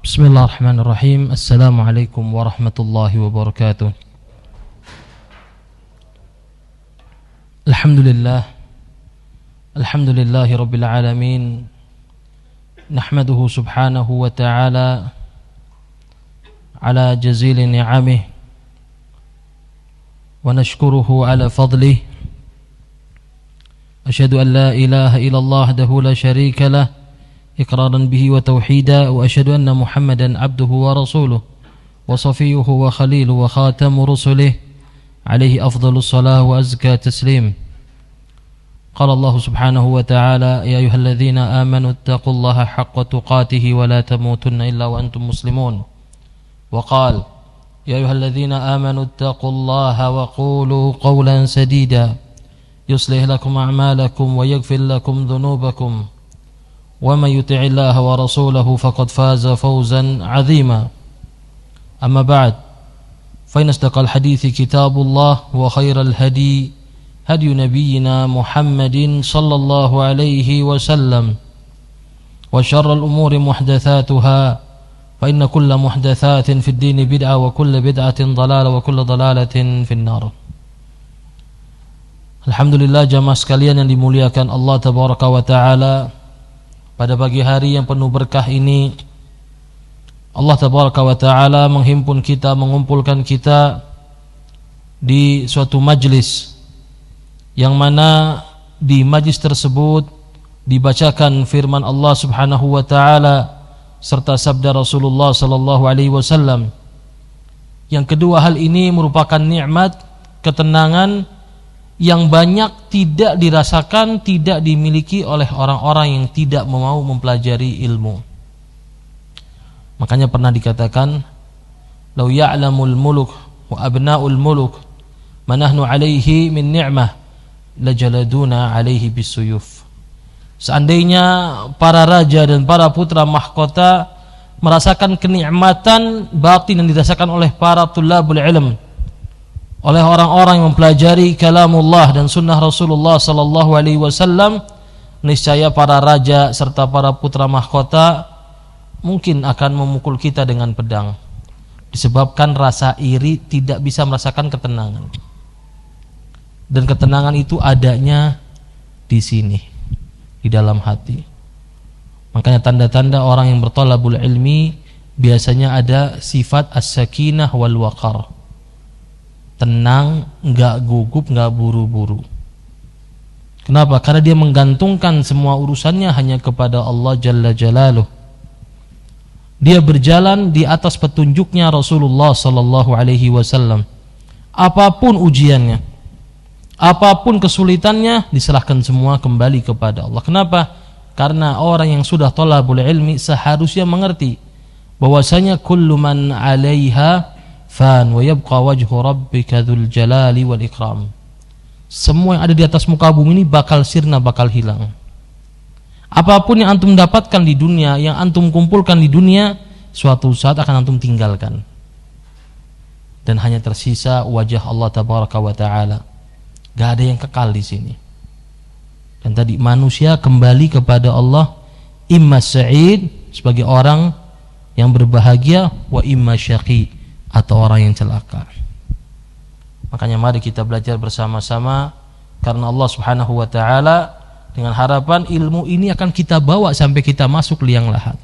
Bismillahirrahmanirrahim. Assalamualaikum warahmatullahi wabarakatuh. Alhamdulillahi rabbil alamin. Nahmaduhu subhanahu wa ta'ala ala jazili ni'amih wa nashkuruhu ala fadlih. Asyhadu an la ilaha illallah wahdahu la syarika lah إقرارا به وتوحيدا وأشهد أن محمدا عبده ورسوله وصفيه وخليله وخاتم رسله عليه أفضل الصلاة وأزكى تسليم. قال الله سبحانه وتعالى يا أيها الذين آمنوا اتقوا الله حق تقاته ولا تموتن إلا وأنتم مسلمون. وقال يا أيها الذين آمنوا اتقوا الله وقولوا قولا سديدا يصلح لكم أعمالكم ويغفر لكم ذنوبكم ومن يطع الله ورسوله فقد فاز فوزا عظيما. أما بعد فإن أصدق الحديث كتاب الله وخير الهدي هدي نبينا محمد صلى الله عليه وسلم وشر الأمور محدثاتها فإن كل محدثات في الدين بدعة وكل بدعة ضلالة وكل ضلالة في النار. Alhamdulillah jamaah sekalian yang dimuliakan Allah Tabaraka wa Ta'ala, pada pagi hari yang penuh berkah ini Allah Tabaraka wa Ta'ala mengumpulkan kita di suatu majlis yang mana di majlis tersebut dibacakan firman Allah Subhanahu wa Ta'ala serta sabda Rasulullah sallallahu alaihi wasallam. Yang kedua, hal ini merupakan nikmat ketenangan yang banyak tidak dirasakan, tidak dimiliki oleh orang-orang yang tidak mau mempelajari ilmu. Makanya pernah dikatakan, "Lau ya'lamul muluk wa abna'ul muluk ma nahnu 'alaihi min ni'mah lajaladuna 'alaihi bisuyuf." Seandainya para raja dan para putra mahkota merasakan kenikmatan batin yang dirasakan oleh para tulabul ilm, oleh orang-orang yang mempelajari kalamullah dan sunnah Rasulullah sallallahu alaihi wasallam, niscaya para raja serta para putra mahkota mungkin akan memukul kita dengan pedang, disebabkan rasa iri tidak bisa merasakan ketenangan. Dan ketenangan itu adanya di sini, di dalam hati. Makanya tanda-tanda orang yang berthalabul ilmi biasanya ada sifat as-sakinah wal waqar. Tenang, enggak gugup, enggak buru-buru. Kenapa? Karena dia menggantungkan semua urusannya hanya kepada Allah Jalla Jalaluh. Dia berjalan di atas petunjuknya Rasulullah sallallahu alaihi wasallam. Apapun ujiannya, apapun kesulitannya, diserahkan semua kembali kepada Allah. Kenapa? Karena orang yang sudah thalabul ilmi seharusnya mengerti bahwasanya kullu man 'alaiha fan wa yabqa wajhu rabbika dzul jalali wal ikram. Semua yang ada di atas muka bumi ini bakal sirna, bakal hilang. Apapun yang antum dapatkan di dunia, yang antum kumpulkan di dunia, suatu saat akan antum tinggalkan. Dan hanya tersisa wajah Allah Tabaraka wa Ta'ala. Gak ada yang kekal di sini. Dan tadi manusia kembali kepada Allah, imma sa'id sebagai orang yang berbahagia, wa imma syaqi atau orang yang celaka. Makanya mari kita belajar bersama-sama, karena Allah Subhanahu wa Ta'ala dengan harapan ilmu ini akan kita bawa sampai kita masuk liang lahat.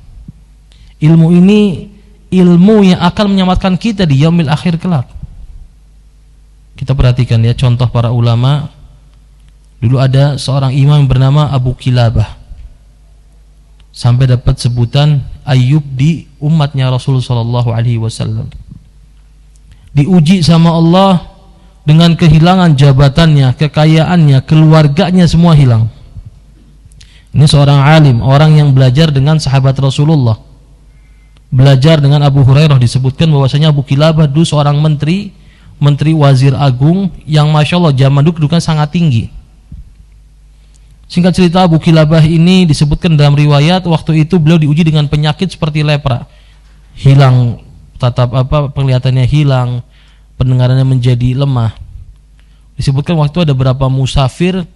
Ilmu ini ilmu yang akan menyelamatkan kita di yaumil akhir kelak. Kita perhatikan ya contoh para ulama. Dulu ada seorang imam yang bernama Abu Kilabah, sampai dapat sebutan Ayyub di umatnya Rasulullah sallallahu alaihi wasallam. Diuji sama Allah dengan kehilangan jabatannya, kekayaannya, keluarganya semua hilang. Ini seorang alim, orang yang belajar dengan sahabat Rasulullah, belajar dengan Abu Hurairah. Disebutkan bahwasanya Abu Kilabah dulu seorang menteri wazir agung yang masya Allah zaman dulu kedudukan sangat tinggi. Singkat cerita, Abu Kilabah ini disebutkan dalam riwayat waktu itu beliau diuji dengan penyakit seperti lepra, hilang penglihatannya hilang, pendengarannya menjadi lemah. Disebutkan waktu ada beberapa musafir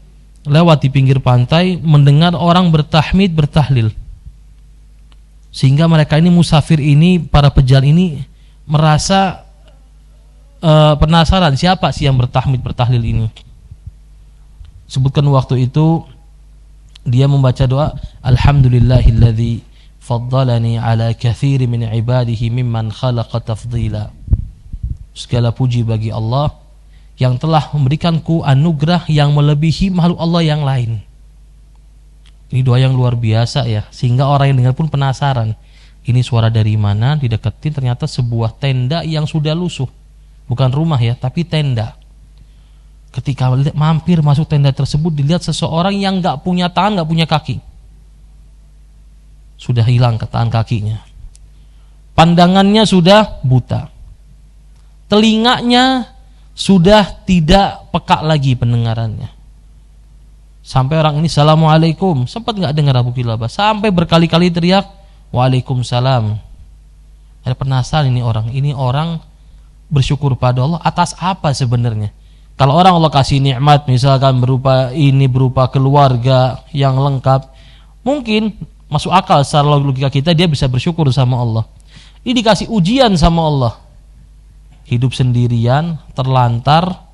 lewat di pinggir pantai mendengar orang bertahmid, bertahlil. Sehingga mereka ini musafir ini, para pejalan ini merasa penasaran siapa sih yang bertahmid bertahlil ini. Sebutkan waktu itu dia membaca doa, alhamdulillahilladzi faddalani ala katsiri min ibadihi mimman khalaqa tafdila. Segala puji bagi Allah yang telah memberikanku anugerah yang melebihi makhluk Allah yang lain. Ini doa yang luar biasa ya, sehingga orang yang dengar pun penasaran. Ini suara dari mana? Dideketin, ternyata sebuah tenda yang sudah lusuh. Bukan rumah ya, tapi tenda. Ketika mampir masuk tenda tersebut, dilihat seseorang yang gak punya tangan, gak punya kaki. Sudah hilang tangan kakinya. Pandangannya sudah buta. Telinganya sudah tidak peka lagi pendengarannya. Sampai orang ini assalamualaikum, sempat nggak dengar Abu Kilabah, sampai berkali-kali teriak waalaikumsalam. Ada penasaran ini orang bersyukur pada Allah atas apa sebenarnya? Kalau orang Allah kasih nikmat misalkan berupa keluarga yang lengkap, mungkin masuk akal secara logika kita, dia bisa bersyukur sama Allah. Ini dikasih ujian sama Allah, hidup sendirian, terlantar,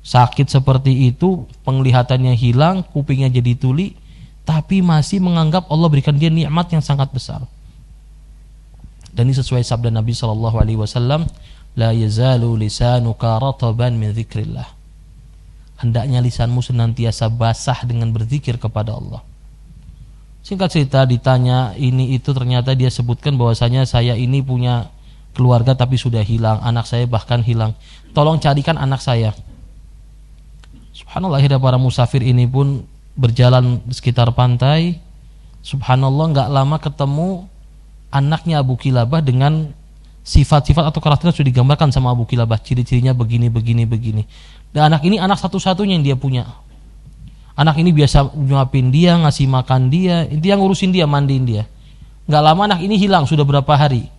sakit seperti itu, penglihatannya hilang, kupingnya jadi tuli, tapi masih menganggap Allah berikan dia nikmat yang sangat besar. Dan ini sesuai sabda Nabi SAW, la yazalu lisanuka rataban min dzikrillah. Hendaknya lisanmu senantiasa basah dengan berzikir kepada Allah. Singkat cerita, ditanya ini itu, ternyata dia sebutkan bahwasanya saya ini punya keluarga tapi sudah hilang, anak saya bahkan hilang, tolong carikan anak saya. Subhanallah, akhirnya para musafir ini pun berjalan di sekitar pantai. Subhanallah, gak lama ketemu anaknya Abu Kilabah dengan sifat-sifat atau karakternya sudah digambarkan sama Abu Kilabah. Ciri-cirinya begini. Dan anak ini anak satu-satunya yang dia punya. Anak ini biasa nyuapin dia, ngasih makan dia, intinya ngurusin dia, mandiin dia. Gak lama anak ini hilang, sudah berapa hari.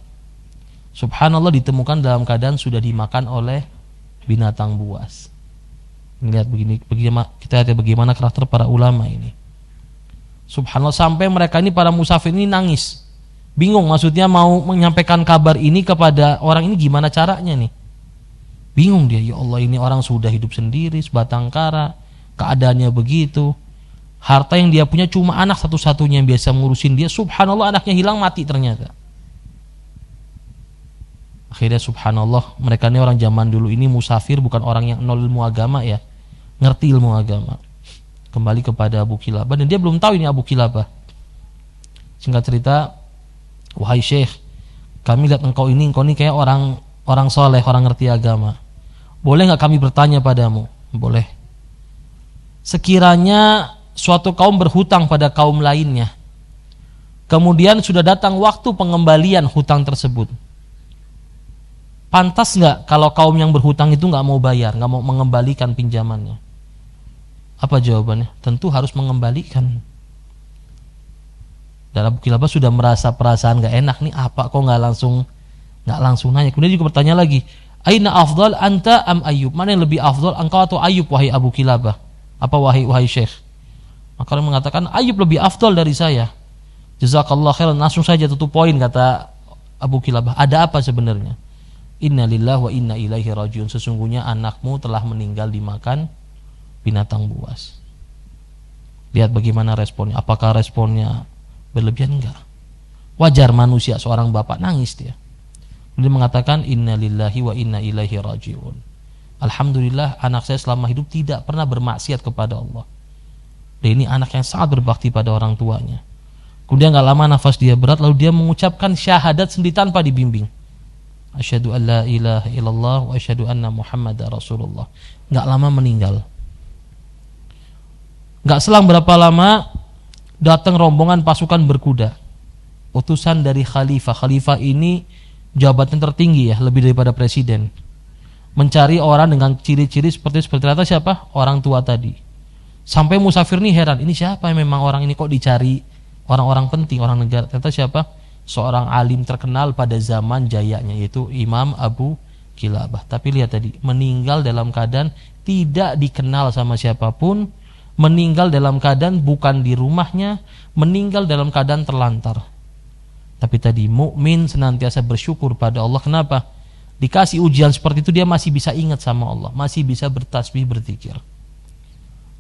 Subhanallah, ditemukan dalam keadaan sudah dimakan oleh binatang buas. Lihat kita lihat bagaimana karakter para ulama ini. Subhanallah, sampai mereka ini para musafir ini nangis, bingung, maksudnya mau menyampaikan kabar ini kepada orang ini gimana caranya nih. Bingung dia, ya Allah, ini orang sudah hidup sendiri sebatang kara, keadaannya begitu, harta yang dia punya cuma anak satu-satunya yang biasa ngurusin dia. Subhanallah, anaknya hilang, mati ternyata. Akhirnya subhanallah, mereka ini orang zaman dulu ini musafir, bukan orang yang nol ilmu agama ya, ngerti ilmu agama. Kembali kepada Abu Kilabah, dan dia belum tahu ini Abu Kilabah. Singkat cerita, wahai Syekh, kami lihat engkau ini kayak orang soleh, orang ngerti agama. Boleh nggak kami bertanya padamu? Boleh. Sekiranya suatu kaum berhutang pada kaum lainnya, kemudian sudah datang waktu pengembalian hutang tersebut, pantas nggak kalau kaum yang berhutang itu nggak mau bayar, nggak mau mengembalikan pinjamannya? Apa jawabannya? Tentu harus mengembalikan. Dan Abu Kilabah sudah merasa perasaan nggak enak nih, apa kok nggak langsung nanya. Kemudian juga bertanya lagi, aina afdal anta am Ayyub? Mana yang lebih afdal, engkau atau Ayyub wahai Abu Kilabah? Apa wahai Syekh? Maka orang mengatakan Ayyub lebih afdal dari saya. Jazakallah khairan. Langsung saja tutup poin, kata Abu Kilabah. Ada apa sebenarnya? Inna lillahi wa inna ilaihi rajiun. Sesungguhnya anakmu telah meninggal dimakan binatang buas. Lihat bagaimana responnya. Apakah responnya berlebihan? Enggak. Wajar manusia, seorang bapak nangis dia. Dia mengatakan inna lillahi wa inna ilaihi rajiun. Alhamdulillah, anak saya selama hidup tidak pernah bermaksiat kepada Allah. Dan ini anak yang sangat berbakti pada orang tuanya. Kemudian gak lama nafas dia berat, lalu dia mengucapkan syahadat sendiri tanpa dibimbing. Asyhadu an la ilaha illallah wa asyhadu anna Muhammadar Rasulullah. Gak lama meninggal. Gak selang berapa lama datang rombongan pasukan berkuda, utusan dari khalifah. Khalifah ini jabatan tertinggi ya, lebih daripada presiden. Mencari orang dengan ciri-ciri seperti ternyata siapa? Orang tua tadi. Sampai musafir ini heran, ini siapa yang memang orang ini kok dicari orang-orang penting, orang negara? Ternyata siapa? Seorang alim terkenal pada zaman jayanya, yaitu Imam Abu Kilabah. Tapi lihat tadi, meninggal dalam keadaan tidak dikenal sama siapapun, meninggal dalam keadaan bukan di rumahnya, meninggal dalam keadaan terlantar. Tapi tadi mukmin senantiasa bersyukur pada Allah. Kenapa? Dikasih ujian seperti itu dia masih bisa ingat sama Allah, masih bisa bertasbih, berzikir.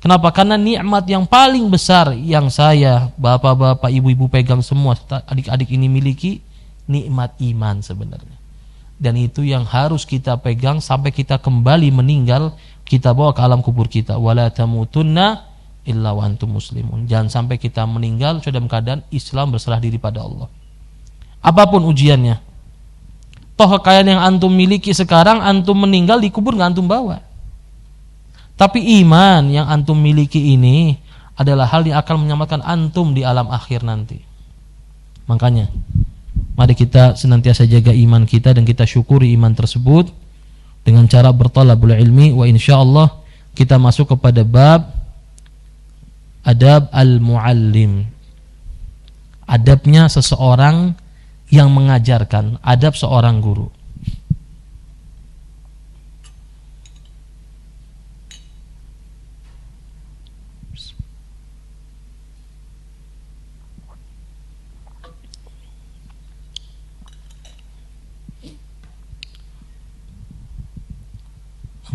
Kenapa? Karena nikmat yang paling besar yang saya, bapak-bapak, ibu-ibu pegang semua, adik-adik ini miliki, nikmat iman sebenarnya. Dan itu yang harus kita pegang sampai kita kembali meninggal, kita bawa ke alam kubur kita. Wala tamutunna illa wa antum muslimun. Jangan sampai kita meninggal sudah dalam keadaan Islam, berserah diri pada Allah. Apapun ujiannya. Toh kekayaan yang antum miliki sekarang, antum meninggal di kubur nggak antum bawa. Tapi iman yang antum miliki ini adalah hal yang akan menyelamatkan antum di alam akhir nanti. Makanya mari kita senantiasa jaga iman kita dan kita syukuri iman tersebut dengan cara bertalabul ilmi. Wa insyaallah kita masuk kepada bab adab al-muallim. Adabnya seseorang yang mengajarkan, adab seorang guru.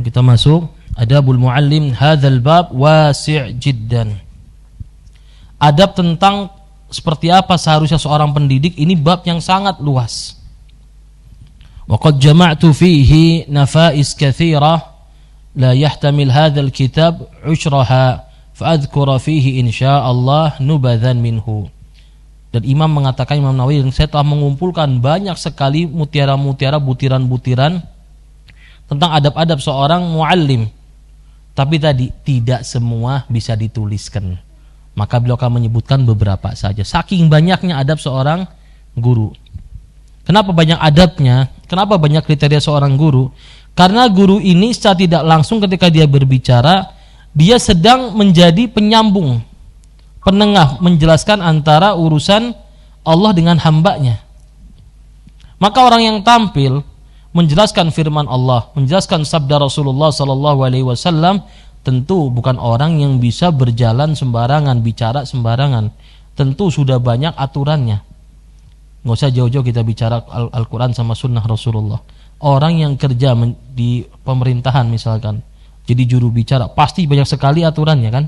Kita masuk adabul muallim. Hadzal bab wasi' jiddan. Adab tentang seperti apa seharusnya seorang pendidik, ini bab yang sangat luas. Wa qad jama'tu fihi nafais katsirah la yahtamil hadzal kitab ushraha fa adhkura fihi insyaallah nubadhan minhu. Dan Imam mengatakan, Imam Nawawi, saya telah mengumpulkan banyak sekali mutiara-mutiara, butiran-butiran tentang adab-adab seorang muallim. Tapi tadi tidak semua bisa dituliskan. Maka beliau akan menyebutkan beberapa saja. Saking banyaknya adab seorang guru. Kenapa banyak adabnya? Kenapa banyak kriteria seorang guru? Karena guru ini secara tidak langsung ketika dia berbicara, dia sedang menjadi penyambung, penengah, menjelaskan antara urusan Allah dengan hambanya. Maka orang yang tampil menjelaskan firman Allah, menjelaskan sabda Rasulullah SAW, tentu bukan orang yang bisa berjalan sembarangan, bicara sembarangan. Tentu sudah banyak aturannya. Nggak usah jauh-jauh kita bicara Al-Quran sama sunnah Rasulullah. Orang yang kerja di pemerintahan misalkan, jadi juru bicara, pasti banyak sekali aturannya kan.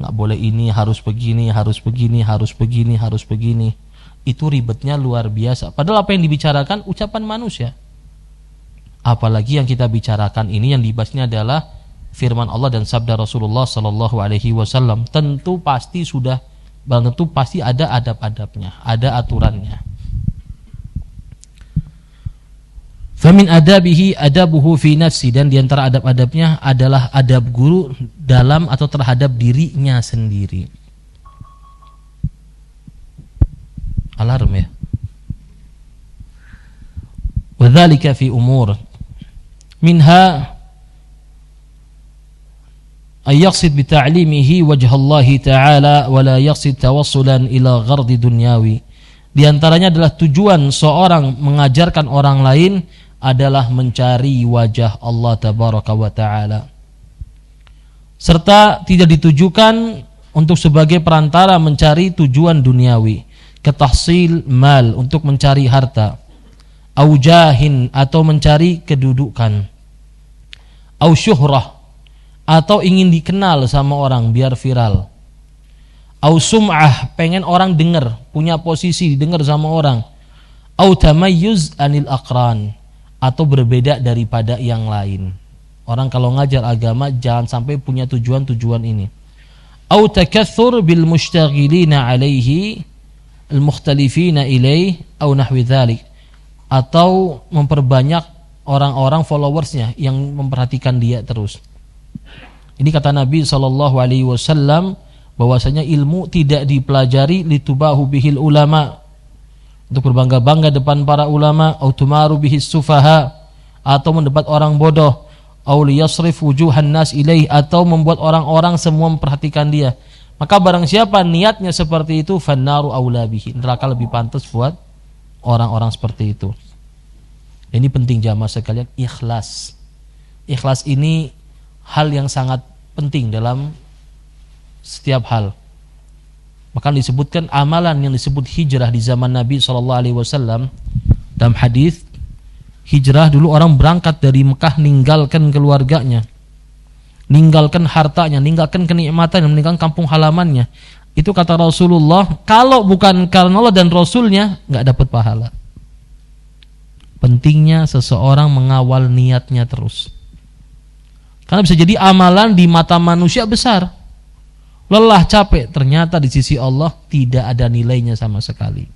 Nggak boleh ini, harus begini, harus begini, harus begini, harus begini. Itu ribetnya luar biasa. Padahal apa yang dibicarakan ucapan manusia. Apalagi yang kita bicarakan ini, yang dibahasnya adalah firman Allah dan sabda Rasulullah SAW. Tentu pasti sudah, tentu pasti ada adab-adabnya, ada aturannya. Famin adabihi adabuhu fi nafsi, dan diantara adab-adabnya adalah adab guru dalam atau terhadap dirinya sendiri. Alarm ya. Wadzalika fi umur minha ay yaqsid bi ta'limihi wajh Allah ta'ala wa la yaqsid tawassulan ila ghardi dunyawi. Di antaranya adalah tujuan seorang mengajarkan orang lain adalah mencari wajah Allah tabaraka wa ta'ala, serta tidak ditujukan untuk sebagai perantara mencari tujuan duniawi, ketahsil mal, untuk mencari harta, au jahin, atau mencari kedudukan, au syuhrah, atau ingin dikenal sama orang biar viral, au sum'ah, pengen orang dengar, punya posisi didengar sama orang, au tamayyuz anil aqran, atau berbeda daripada yang lain. Orang kalau ngajar agama jangan sampai punya tujuan-tujuan ini. Au takatsur bil mushtaghilina alaihi al mukhtalifina ilaihi au nahwi dzalik, atau memperbanyak orang-orang followersnya yang memperhatikan dia terus. Ini kata Nabi SAW bahwasanya ilmu tidak dipelajari litubahu bihil ulama, untuk berbangga-bangga depan para ulama, au tumaru bihis sufaha, atau mendebat orang bodoh, au liyasrif wujuhan nas ilaih, atau membuat orang-orang semua memperhatikan dia. Maka barang siapa niatnya seperti itu, fannaru aula bihi, neraka lebih pantas buat orang-orang seperti itu. Ini penting jamaah sekalian, ikhlas. Ikhlas ini hal yang sangat penting dalam setiap hal. Maka disebutkan amalan yang disebut hijrah di zaman Nabi SAW. Dalam hadis, hijrah dulu orang berangkat dari Mekah, ninggalkan keluarganya, ninggalkan hartanya, ninggalkan kenikmatannya, meninggalkan kampung halamannya. Itu kata Rasulullah, kalau bukan karena Allah dan Rasulnya, nggak dapat pahala. Pentingnya seseorang mengawal niatnya terus. Karena bisa jadi amalan di mata manusia besar, lelah, capek, ternyata di sisi Allah tidak ada nilainya sama sekali.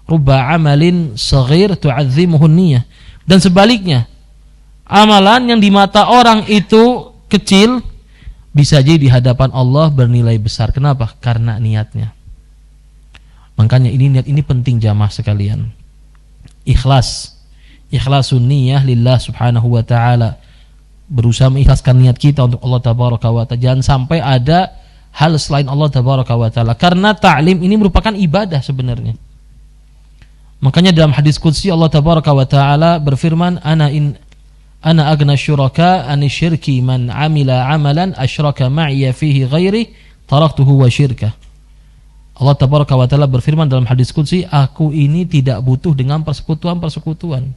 Rubba amalin saghir tu'azzimuhu niyah. Dan sebaliknya, amalan yang di mata orang itu kecil, bisa jadi di hadapan Allah bernilai besar. Kenapa? Karena niatnya. Makanya niat ini penting jamaah sekalian. Ikhlasun niyah lillah subhanahu wa ta'ala. Berusaha mengikhlaskan niat kita untuk Allah tabaraka wa ta'ala. Jangan sampai ada hal selain Allah tabaraka wa ta'ala. Karena ta'lim ini merupakan ibadah sebenarnya. Makanya dalam hadis qudsi Allah tabaraka wa ta'ala berfirman, ana agna syuraka an syirki man amila amalan asyraka ma'iya fihi ghairi taraktuhu wa syirkah. Allah tabaraka wa ta'ala berfirman dalam hadis qudsi, aku ini tidak butuh dengan persekutuan.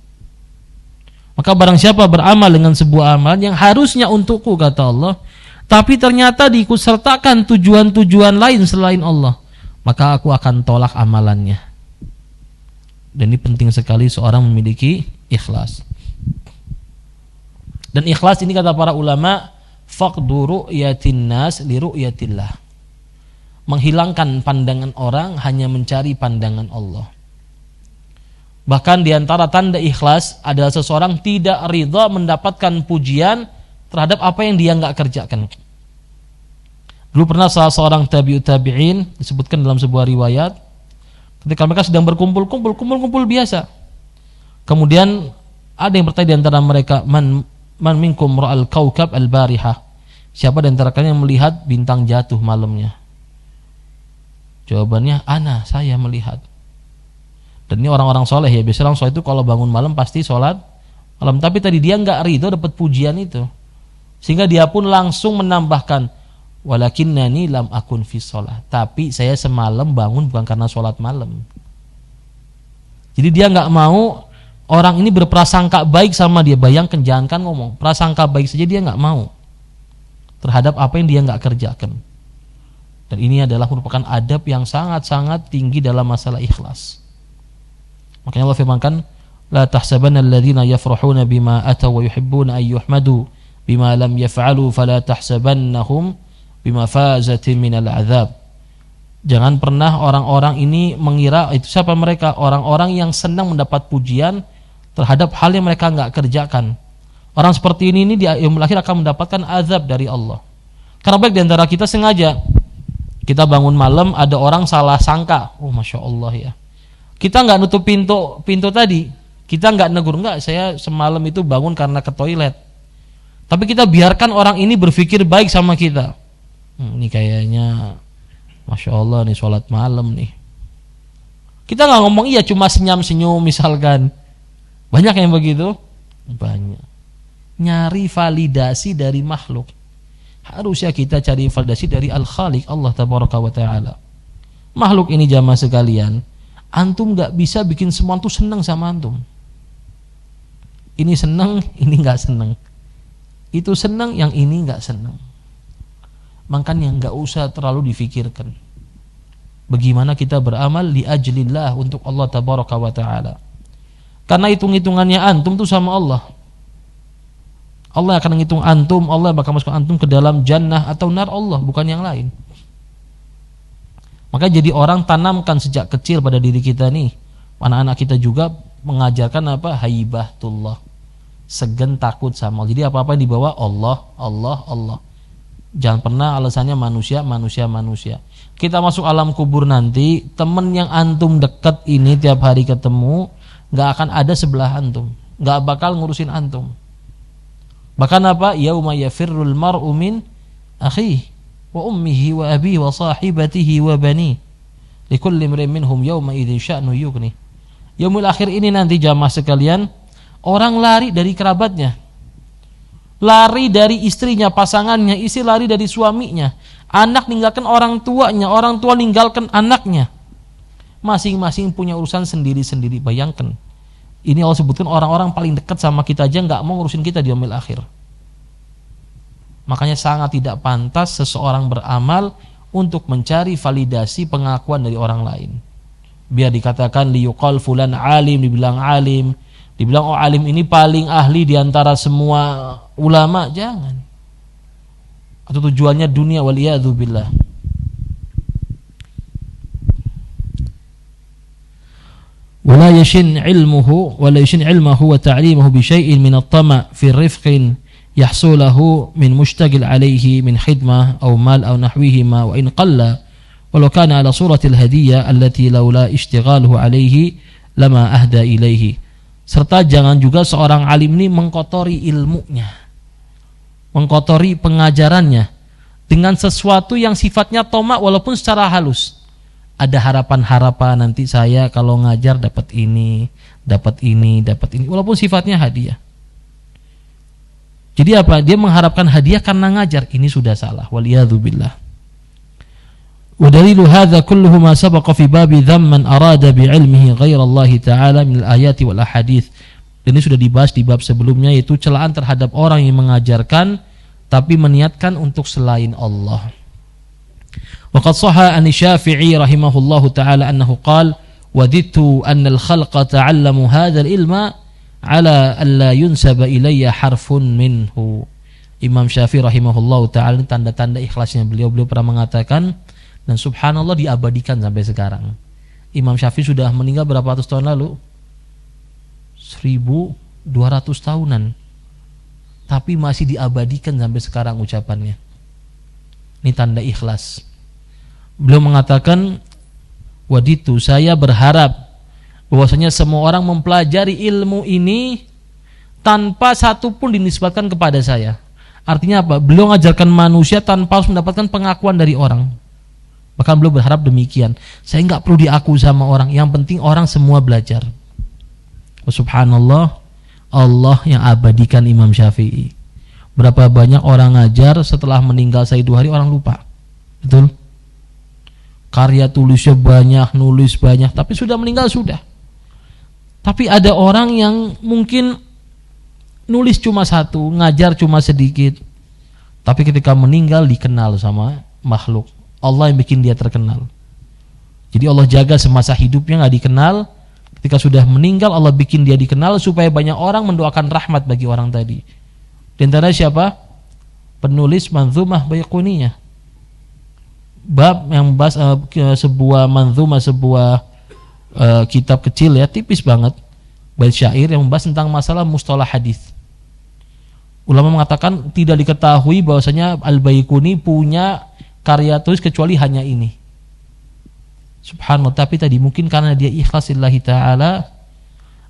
Maka barang siapa beramal dengan sebuah amalan yang harusnya untukku, kata Allah, tapi ternyata diikutsertakan tujuan-tujuan lain selain Allah, maka aku akan tolak amalannya. Dan ini penting sekali seorang memiliki ikhlas. Dan ikhlas ini kata para ulama, faqdu ru'yatin nas li ru'yatillah. Menghilangkan pandangan orang, hanya mencari pandangan Allah. Bahkan diantara tanda ikhlas adalah seseorang tidak ridha mendapatkan pujian terhadap apa yang dia enggak kerjakan. Dulu pernah salah seorang tabi'in disebutkan dalam sebuah riwayat, ketika mereka sedang berkumpul biasa. Kemudian ada yang bertanya di antara mereka, man minkum ra'al kaukab al-barihah. Siapa di antara kalian yang melihat bintang jatuh malamnya? Jawabannya, saya melihat. Dan ini orang-orang soleh ya. Biasanya orang soleh itu kalau bangun malam pasti sholat malam. Tapi tadi dia enggak ridho dapat pujian itu, sehingga dia pun langsung menambahkan, walakinnani lam akun fi sholat. Tapi saya semalam bangun bukan karena sholat malam. Jadi dia enggak mau orang ini berprasangka baik sama dia. Bayangkan, jangankan ngomong, prasangka baik saja dia enggak mau terhadap apa yang dia enggak kerjakan. Dan ini adalah merupakan adab yang sangat-sangat tinggi dalam masalah ikhlas. Makanya Allah firmankan, la tahsabanna alladhina yafrahuna bima ataw wa yuhibbuna an yuhmadu bima lam yaf'alu fala tahsabannahum bimafazatin minal azab. Jangan pernah orang-orang ini mengira itu siapa mereka, orang-orang yang senang mendapat pujian terhadap hal yang mereka enggak kerjakan. Orang seperti ini di yaumul akhir akan mendapatkan azab dari Allah. Karena baik di antara kita sengaja kita bangun malam, ada orang salah sangka, oh masya Allah ya, kita nggak nutup pintu tadi, kita nggak negur, nggak, saya semalam itu bangun karena ke toilet. Tapi kita biarkan orang ini berpikir baik sama kita. Ini kayaknya masya Allah nih sholat malam nih. Kita nggak ngomong iya, cuma senyum misalkan. Banyak yang begitu, banyak. Nyari validasi dari makhluk. Harusnya kita cari validasi dari Al-Khaliq, Allah tabaraka wa ta'ala. Makhluk ini jamaah sekalian, antum gak bisa bikin semua itu senang sama antum. Ini senang, ini gak senang. Itu senang, yang ini gak senang. Makanya gak usah terlalu difikirkan. Bagaimana kita beramal li ajlillah, untuk Allah tabaraka wa ta'ala. Karena hitung-hitungannya antum tuh sama Allah. Allah akan menghitung antum, Allah bakal masukkan antum ke dalam jannah atau nar Allah, bukan yang lain. Maka jadi orang tanamkan sejak kecil pada diri kita nih, anak-anak kita juga mengajarkan apa? Haibatullah, segan takut sama Allah. Jadi apa-apa yang dibawa Allah. Jangan pernah alasannya manusia. Kita masuk alam kubur nanti, temen yang antum deket ini tiap hari ketemu, gak akan ada sebelah antum, gak bakal ngurusin antum. Bahkan apa? Yauma yafirrul mar'u min akhihi wa ummihi wa abihi wa sahibatihi wa bani. Likulli imrin minhum yawma idzin sya'nu yughni. Yaumul akhir ini nanti jamaah sekalian, orang lari dari kerabatnya, lari dari istrinya, pasangannya, istri lari dari suaminya. Anak ninggalkan orang tuanya, orang tua ninggalkan anaknya. Masing-masing punya urusan sendiri-sendiri. Bayangkan. Ini Allah sebutkan orang-orang paling dekat sama kita aja nggak mau ngurusin kita di yaumil akhir. Makanya sangat tidak pantas seseorang beramal untuk mencari validasi pengakuan dari orang lain. Biar dikatakan liyuqal fulan alim, dibilang alim, dibilang oh alim ini paling ahli di antara semua ulama, jangan. Atau tujuannya dunia, waliyadzubillah. ولا يشن علمه وتعليمه بشيء من الطمع في الرفق يحصل له من مشتغل عليه من خدمة أو مال أو نحوهما وإن قل ولو كان على صورة الهدية التي لولا اشتغاله عليه لما أهدى إليه. Serta jangan juga seorang alim ini mengkotori ilmunya, mengkotori pengajarannya dengan sesuatu yang sifatnya tomak walaupun secara halus. Ada harapan-harapan nanti saya kalau ngajar dapat ini, walaupun sifatnya hadiah. Jadi apa? Dia mengharapkan hadiah karena ngajar, ini sudah salah. Waliyadzubillah. Wa dalilu hadza kulluhu ma sabaqa fi babi dhamman arada bi'ilmihi ghayra Allah ta'ala min al-ayati wal ahadits. Dan ini sudah dibahas di bab sebelumnya, yaitu celaan terhadap orang yang mengajarkan tapi meniatkan untuk selain Allah. وقد صح عن الشافعي رحمه الله تعالى أنه قال وددت أن الخلق تعلموا هذا العلم على ألا ينسب إلي حرف منه. Imam Syafi'i rahimahullah ta'ala, tanda-tanda ikhlasnya beliau pernah mengatakan, dan subhanallah diabadikan sampai sekarang. Imam Syafi'i sudah meninggal berapa ratus tahun lalu? 1200 tahunan, tapi masih diabadikan sampai sekarang ucapannya. Ini tanda ikhlas. Beliau mengatakan, waditu, saya berharap bahwasanya semua orang mempelajari ilmu ini tanpa satu pun dinisbatkan kepada saya. Artinya apa? Beliau mengajarkan manusia tanpa harus mendapatkan pengakuan dari orang. Bahkan beliau berharap demikian. Saya nggak perlu diaku sama orang, yang penting orang semua belajar. Subhanallah, Allah yang abadikan Imam Syafi'i. Berapa banyak orang ngajar setelah meninggal saya 2 hari orang lupa. Betul? Karya tulisnya banyak, nulis banyak, tapi sudah meninggal sudah. Tapi ada orang yang mungkin nulis cuma 1, ngajar cuma sedikit, tapi ketika meninggal dikenal sama makhluk. Allah yang bikin dia terkenal. Jadi Allah jaga semasa hidupnya nggak dikenal. Ketika sudah meninggal Allah bikin dia dikenal supaya banyak orang mendoakan rahmat bagi orang tadi. Di antara siapa? Penulis Manzumah Baiquniyah. Bab yang membahas sebuah manzumah, sebuah kitab kecil ya, tipis banget, bait syair yang membahas tentang masalah mustalah hadis. Ulama mengatakan tidak diketahui bahwasanya Al-Baiquni punya karya tulis kecuali hanya ini. Subhanallah, tapi tadi mungkin karena dia ikhlas lillahi ta'ala,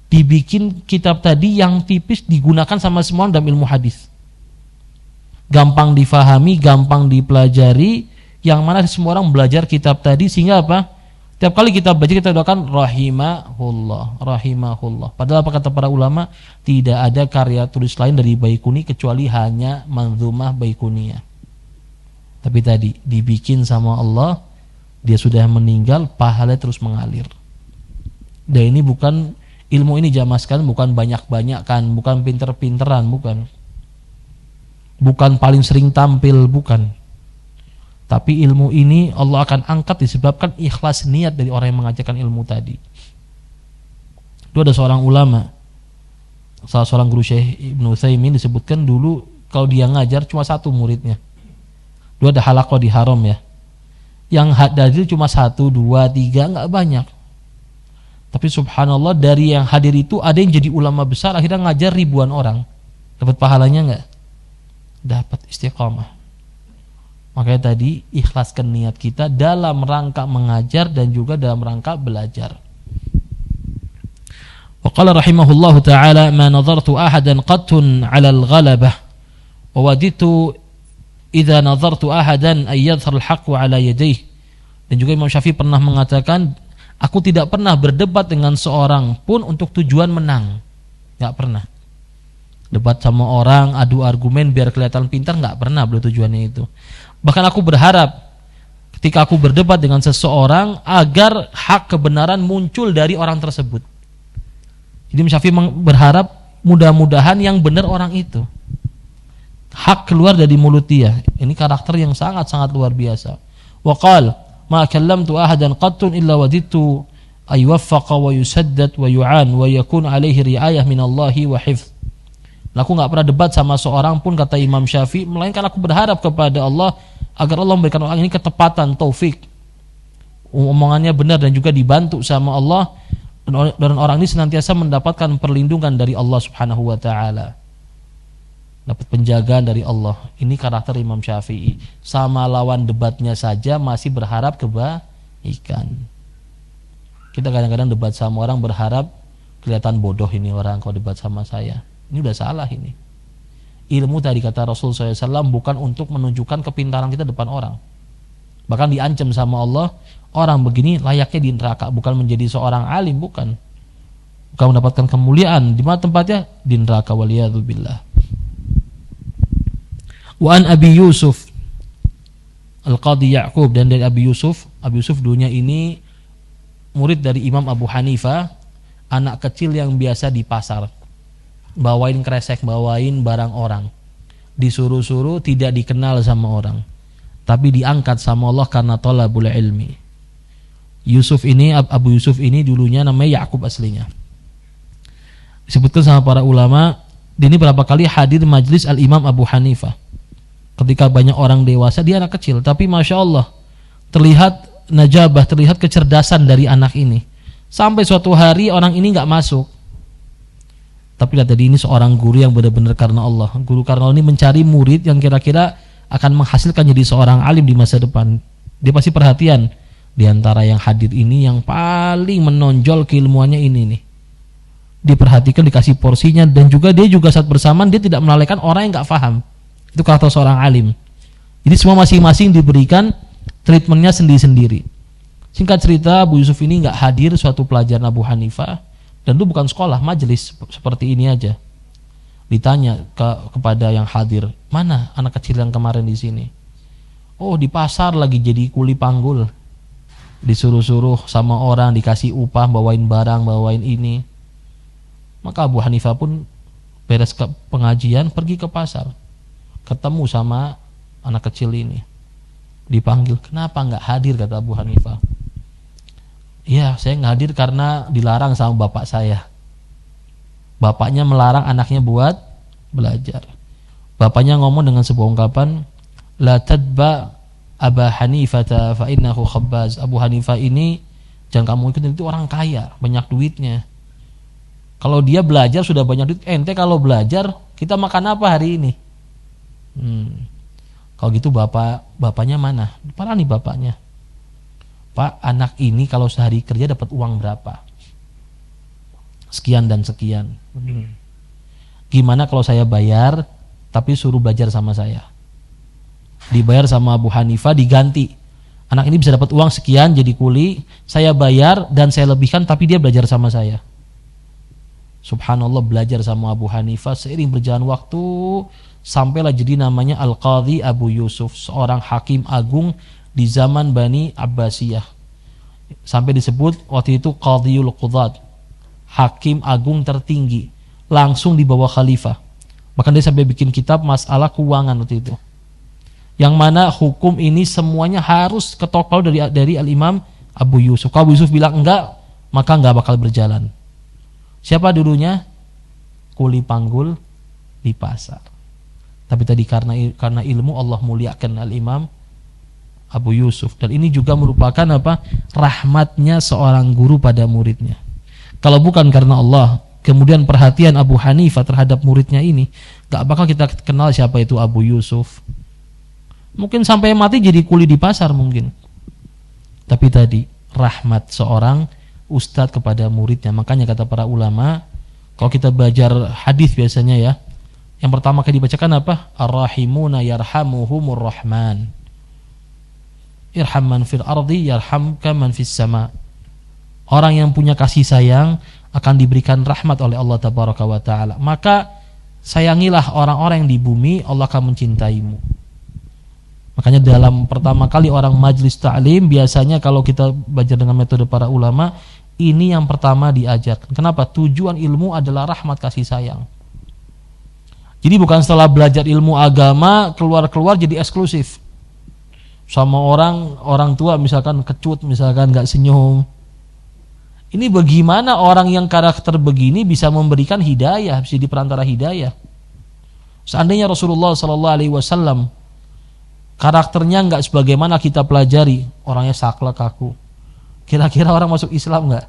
dibikin kitab tadi yang tipis digunakan sama semua dalam ilmu hadis. Gampang difahami, gampang dipelajari, yang mana semua orang belajar kitab tadi, sehingga apa? Tiap kali kita baca kita doakan rahimahullah, rahimahullah. Padahal apa kata para ulama? Tidak ada karya tulis lain dari Baiquni kecuali hanya Manzumah Baiquniyah. Tapi tadi dibikin sama Allah, dia sudah meninggal, pahala terus mengalir. Dan ini bukan ilmu ini jamaah sekalian, bukan banyak-banyakan, bukan pinter-pinteran, bukan. Bukan paling sering tampil, bukan. Tapi ilmu ini Allah akan angkat disebabkan ikhlas niat dari orang yang mengajarkan ilmu tadi. Itu ada seorang ulama, salah seorang guru Syekh Ibnu Utsaimin, disebutkan dulu kalau dia ngajar cuma 1 muridnya. Dulu ada halaqah di Haram ya, yang hadir cuma 1, 2, 3, nggak banyak. Tapi subhanallah dari yang hadir itu ada yang jadi ulama besar, akhirnya ngajar ribuan orang. Dapat pahalanya nggak? Dapat, istiqamah. Makanya tadi ikhlaskan niat kita dalam rangka mengajar dan juga dalam rangka belajar. Wa qala rahimahullahu ta'ala ma nadhartu ahadan qattun 'ala al-ghalabah wa waditu idza nadhartu ahadan ay yadhhar al-haqqu 'ala yadayhi. Dan juga Imam Syafi'i pernah mengatakan, aku tidak pernah berdebat dengan seorang pun untuk tujuan menang. Enggak pernah. Debat sama orang, adu argumen biar kelihatan pintar, enggak pernah beliau tujuannya itu. Bahkan aku berharap ketika aku berdebat dengan seseorang agar hak kebenaran muncul dari orang tersebut. Jadi Imam Syafi'i berharap mudah-mudahan yang benar orang itu. Hak keluar dari mulut dia. Ini karakter yang sangat-sangat luar biasa. Wa qala ma kallamtu ahadan qattun illa wadidtu ay waffaqa wa yusaddad wa yu'an wa yakun alaihi riayah minallahi wa hifz. Aku enggak pernah debat sama seorang pun, kata Imam Syafi'i, melainkan aku berharap kepada Allah agar Allah memberikan orang ini ketepatan, taufik, omongannya benar dan juga dibantu sama Allah, dan orang ini senantiasa mendapatkan perlindungan dari Allah Subhanahu wa taala, dapat penjagaan dari Allah. Ini karakter Imam Syafi'i. Sama lawan debatnya saja masih berharap kebaikan. Kita kadang-kadang debat sama orang berharap kelihatan bodoh ini orang kalau debat sama saya. Ini udah salah ini. Ilmu tadi kata Rasul SAW bukan untuk menunjukkan kepintaran kita depan orang. Bahkan diancam sama Allah, orang begini layaknya di neraka, bukan menjadi seorang alim, bukan mendapatkan kemuliaan. Di mana tempatnya? Di neraka, waliyadzubillah. Wa an Abi Yusuf Al-Qadhi Ya'qub, dan dari Abi Yusuf dulunya ini murid dari Imam Abu Hanifah, anak kecil yang biasa di pasar bawain kresek, bawain barang orang, disuruh-suruh, tidak dikenal sama orang, tapi diangkat sama Allah karena thalabul ilmi. Abu Yusuf ini dulunya namanya Ya'qub aslinya. Disebutkan sama para ulama, ini berapa kali hadir majlis Al-Imam Abu Hanifah. Ketika banyak orang dewasa, dia anak kecil, tapi Masya Allah terlihat najabah, terlihat kecerdasan dari anak ini. Sampai suatu hari orang ini gak masuk. Tapi lihat tadi, ini seorang guru yang benar-benar karena Allah. Guru karena Allah ini mencari murid yang kira-kira akan menghasilkan jadi seorang alim di masa depan. Dia pasti perhatian. Di antara yang hadir ini yang paling menonjol keilmuannya ini nih. Diperhatikan, dikasih porsinya, dan juga dia juga saat bersamaan dia tidak melalaikan orang yang gak paham. Itu karakter seorang alim. Jadi semua masing-masing diberikan treatmentnya sendiri-sendiri. Singkat cerita, Abu Yusuf ini gak hadir suatu pelajaran Abu Hanifah. Dan itu bukan sekolah, majelis seperti ini aja. Ditanya kepada yang hadir, mana anak kecil yang kemarin di sini? Oh, di pasar lagi jadi kuli panggul. Disuruh-suruh sama orang, dikasih upah, bawain barang, bawain ini. Maka Abu Hanifah pun beres ke pengajian, pergi ke pasar. Ketemu sama anak kecil ini. Dipanggil, kenapa nggak hadir, kata Abu Hanifah. Iya, saya nggak hadir karena dilarang sama bapak saya. Bapaknya melarang anaknya buat belajar. Bapaknya ngomong dengan sebuah ungkapan, la tadba Aba Hanifah fa innahu khabbaz. Abu Hanifah ini jangan kamu ikutin, itu orang kaya, banyak duitnya. Kalau dia belajar sudah banyak duit, ente kalau belajar kita makan apa hari ini? Kalau gitu bapaknya mana? Parah nih bapaknya. Pak, anak ini kalau sehari kerja dapat uang berapa? Sekian dan sekian. Gimana kalau saya bayar tapi suruh belajar sama saya? Dibayar sama Abu Hanifah, diganti. Anak ini bisa dapat uang sekian jadi kuli, saya bayar dan saya lebihkan tapi dia belajar sama saya. Subhanallah, belajar sama Abu Hanifah. Seiring berjalan waktu sampailah jadi namanya Al-Qadhi Abu Yusuf, seorang hakim agung di zaman Bani Abbasiyah. Sampai disebut waktu itu Qadhiyul Qudhat, hakim agung tertinggi, langsung di bawah khalifah. Bahkan dia sampai bikin kitab masalah keuangan waktu itu, yang mana hukum ini semuanya harus ketok palu dari Al-Imam Abu Yusuf. Kalau Abu Yusuf bilang enggak, maka enggak bakal berjalan. Siapa dulunya? Kuli panggul di pasar. Tapi tadi karena ilmu Allah muliakan Al-Imam Abu Yusuf. Dan ini juga merupakan apa? Rahmatnya seorang guru pada muridnya. Kalau bukan karena Allah, kemudian perhatian Abu Hanifah terhadap muridnya ini, gak bakal kita kenal siapa itu Abu Yusuf. Mungkin sampai mati jadi kuli di pasar mungkin. Tapi tadi rahmat seorang ustadz kepada muridnya. Makanya kata para ulama, kalau kita belajar hadis biasanya ya, yang pertama kali dibacakan apa? Ar-rahimuna yarhamuhumur rahman. Irham man fil ardi yarhamka man fis sama. Orang yang punya kasih sayang akan diberikan rahmat oleh Allah tabaraka wa taala. Maka sayangilah orang-orang yang di bumi, Allah akan mencintaimu. Makanya dalam pertama kali orang majlis ta'lim, biasanya kalau kita belajar dengan metode para ulama, ini yang pertama diajarkan. Kenapa? Tujuan ilmu adalah rahmat kasih sayang. Jadi bukan setelah belajar ilmu agama keluar-keluar jadi eksklusif. Sama orang tua misalkan kecut, misalkan gak senyum. Ini bagaimana orang yang karakter begini bisa memberikan hidayah, bisa di perantara hidayah. Seandainya Rasulullah SAW karakternya nggak sebagaimana kita pelajari, orangnya saklek kaku, kira-kira orang masuk Islam nggak?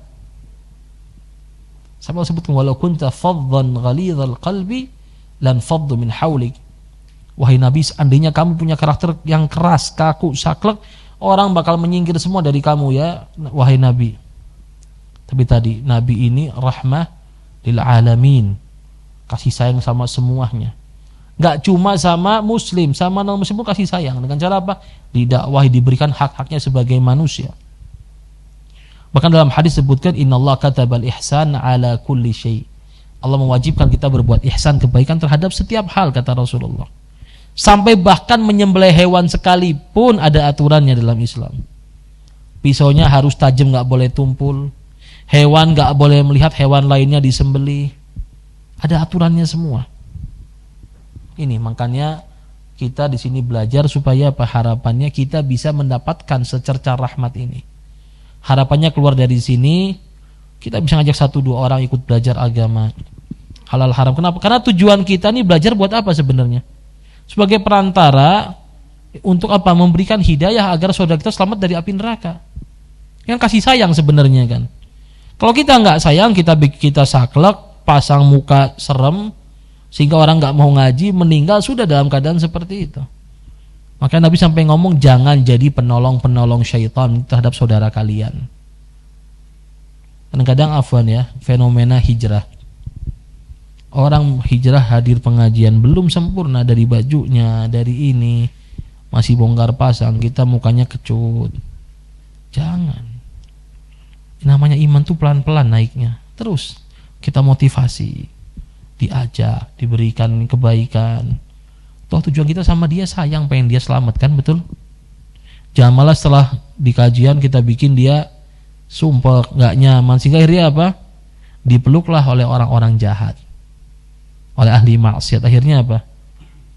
Sama sebut walau kunta faddan ghalidhal qalbi lan faddu min haulik. Wahai Nabi, seandainya kamu punya karakter yang keras, kaku, saklek, orang bakal menyingkir semua dari kamu ya, wahai Nabi. Tapi tadi Nabi ini rahmah lil alamin, kasih sayang sama semuanya. Gak cuma sama muslim, sama non muslim pun kasih sayang. Dengan cara apa? Didakwahi, diberikan hak-haknya sebagai manusia. Bahkan dalam hadis sebutkan innallaha katabal ihsan ala kulli syai'. Allah mewajibkan kita berbuat ihsan, kebaikan terhadap setiap hal, kata Rasulullah. Sampai bahkan menyembelih hewan sekalipun ada aturannya dalam Islam. Pisaunya harus tajam, gak boleh tumpul. Hewan gak boleh melihat hewan lainnya disembelih. Ada aturannya semua. Ini makanya kita di sini belajar supaya apa, harapannya kita bisa mendapatkan secerca rahmat ini. Harapannya keluar dari sini kita bisa ngajak 1-2 orang ikut belajar agama halal haram. Kenapa? Karena tujuan kita nih belajar buat apa sebenarnya? Sebagai perantara untuk apa? Memberikan hidayah agar saudara kita selamat dari api neraka. Yang kasih sayang sebenarnya kan. Kalau kita nggak sayang, kita saklek, pasang muka serem, sehingga orang nggak mau ngaji, meninggal sudah dalam keadaan seperti itu. Makanya Nabi sampai ngomong jangan jadi penolong-penolong syaitan terhadap saudara kalian. Kadang-kadang afwan ya, fenomena hijrah. Orang hijrah hadir pengajian belum sempurna, dari bajunya, dari ini masih bongkar pasang, kita mukanya kecut. Jangan. Namanya iman tuh pelan-pelan naiknya. Terus kita motivasi, diajak, diberikan kebaikan. Toh tujuan kita sama dia sayang, pengen dia selamat kan, betul? Jangan malah setelah di kajian kita bikin dia sumpah, nggak nyaman, sehingga akhirnya apa? Dipeluklah oleh orang-orang jahat, oleh ahli maksiat. Akhirnya apa?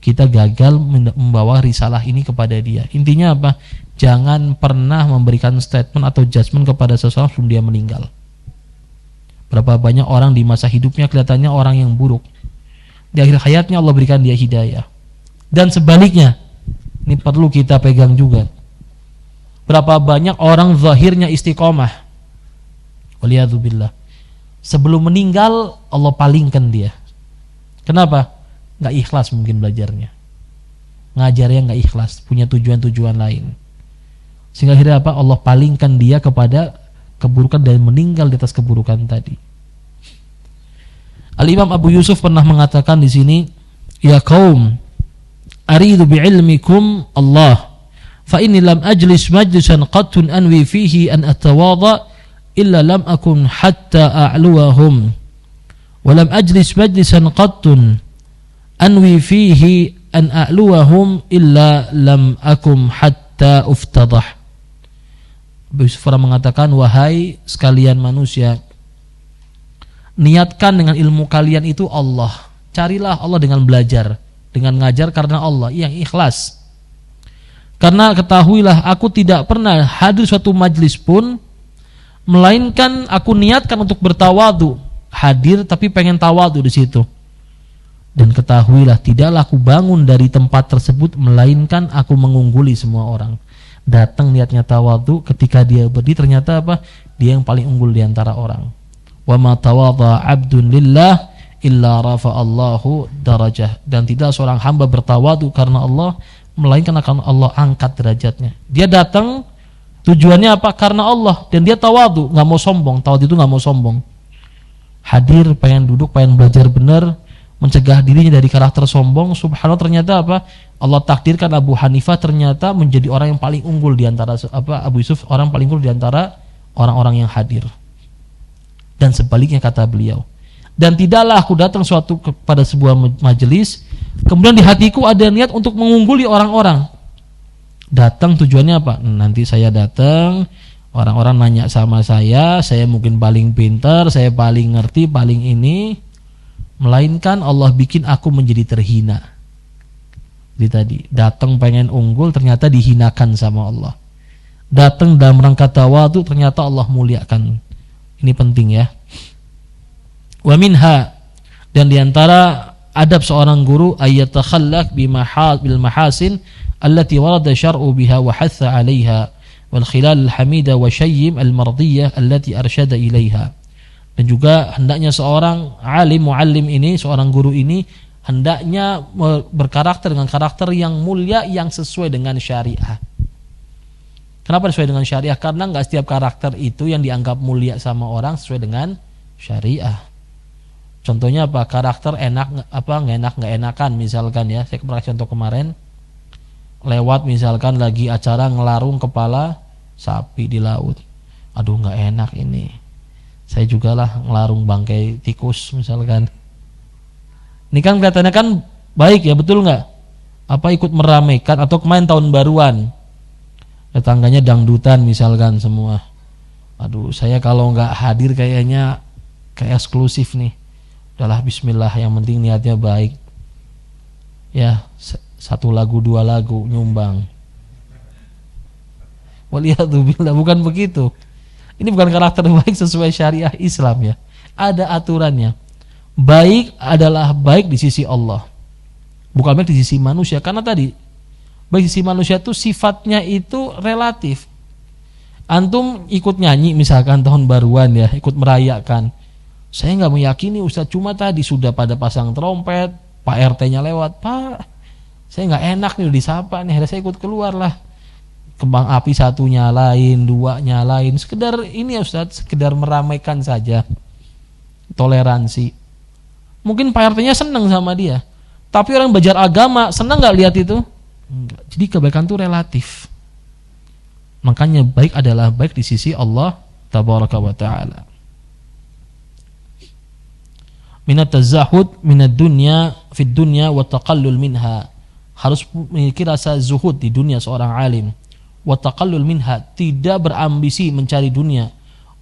Kita gagal membawa risalah ini kepada dia. Intinya apa? Jangan pernah memberikan statement atau judgement kepada seseorang sebelum dia meninggal. Berapa banyak orang di masa hidupnya kelihatannya orang yang buruk, di akhir hayatnya Allah berikan dia hidayah. Dan sebaliknya, ini perlu kita pegang juga. Berapa banyak orang zahirnya istiqomah, waliyadzubillah, sebelum meninggal Allah palingkan dia. Kenapa? Gak ikhlas mungkin belajarnya, ngajarnya gak ikhlas, punya tujuan-tujuan lain, sehingga akhirnya apa? Allah palingkan dia kepada keburukan dan meninggal di atas keburukan tadi. Al-Imam Abu Yusuf pernah mengatakan di sini, ya qaum, aridu bi'ilmikum Allah, fa inni lam ajlis majlisan qattun anwi fihi an atawadha illa lam akun hatta a'luwahum, wa lam ajlis majlisan qattun anwi fihi an a'luwahum illa lam akum hatta uftadah. Abu Yusuf mengatakan, wahai sekalian manusia, niatkan dengan ilmu kalian itu Allah. Carilah Allah dengan belajar, dengan ngajar karena Allah, yang ikhlas. Karena ketahuilah, aku tidak pernah hadir suatu majlis pun melainkan aku niatkan untuk bertawadu. Hadir tapi pengen tawadu di situ. Dan ketahuilah, tidaklah aku bangun dari tempat tersebut melainkan aku mengungguli semua orang. Datang niatnya tawadu, ketika dia berdiri ternyata apa? Dia yang paling unggul di antara orang. Wa ma tawadha 'abdun lillah illa rafa'allahu darajah. Dan tidak seorang hamba bertawadu karena Allah melainkan akan Allah angkat derajatnya. Dia datang tujuannya apa? Karena Allah, dan dia tawadu, enggak mau sombong. Tawadu itu enggak mau sombong. Hadir pengen duduk, pengen belajar benar, mencegah dirinya dari karakter sombong. Subhanallah, ternyata apa? Allah takdirkan Abu Hanifah ternyata menjadi orang yang paling unggul di antara Abu Yusuf, orang paling unggul di antara orang-orang yang hadir. Dan sebaliknya kata beliau, dan tidaklah aku datang kepada sebuah majelis kemudian di hatiku ada niat untuk mengungguli orang-orang. Datang tujuannya apa? Nanti saya datang, orang-orang nanya sama saya mungkin paling pintar, saya paling ngerti, paling ini. Melainkan Allah bikin aku menjadi terhina. Jadi tadi datang pengen unggul, ternyata dihinakan sama Allah. Datang dalam rangka tawadhu, ternyata Allah muliakan. Ini penting ya. Wa minha, dan diantara adab seorang guru ayatakhallaq bil mahasin allati warada syar'u biha wa hatha 'alaiha wal khilal al hamida wa syayyim al mardiyah allati arsyada ilaiha. Dan juga hendaknya seorang alim muallim ini, seorang guru ini hendaknya berkarakter dengan karakter yang mulia yang sesuai dengan syariah. Kenapa sesuai dengan syariah? Karena enggak setiap karakter itu yang dianggap mulia sama orang sesuai dengan syariah. Contohnya apa? Karakter enak nggak enakan misalkan ya. Saya pernah contoh kemarin lewat misalkan lagi acara ngelarung kepala sapi di laut. Aduh nggak enak ini. Saya juga lah ngelarung bangkai tikus misalkan. Ini kan kelihatannya kan baik ya, betul nggak? Apa ikut meramaikan atau kemarin tahun baruan tetangganya dangdutan misalkan semua. Aduh saya kalau nggak hadir kayaknya kayak eksklusif nih. Udahlah bismillah, yang penting niatnya baik. Ya, 1 lagu 2 lagu nyumbang. Waliyadzubillah, bukan begitu. Ini bukan karakter baik sesuai syariah Islam ya. Ada aturannya. Baik adalah baik di sisi Allah, bukan baik di sisi manusia. Karena tadi baik di sisi manusia itu sifatnya itu relatif. Antum ikut nyanyi misalkan tahun baruan ya, ikut merayakan. Saya nggak meyakini Ustadz, cuma tadi sudah pada pasang trompet, Pak RT-nya lewat, Pak, saya nggak enak nih disapa nih, akhirnya saya ikut keluar lah. Kembang api 1 nyalain, 2 nyalain, sekedar ini ya Ustadz, sekedar meramaikan saja, toleransi. Mungkin Pak RT-nya senang sama dia, tapi orang belajar agama senang nggak lihat itu? Enggak. Jadi kebaikan itu relatif. Makanya baik adalah baik di sisi Allah Tabaraka wa Ta'ala. Minat tazahud minad dunya fid dunya wa taqallul minha, harus memiliki rasa zuhud di dunia seorang alim. Wa taqallul minha, tidak berambisi mencari dunia.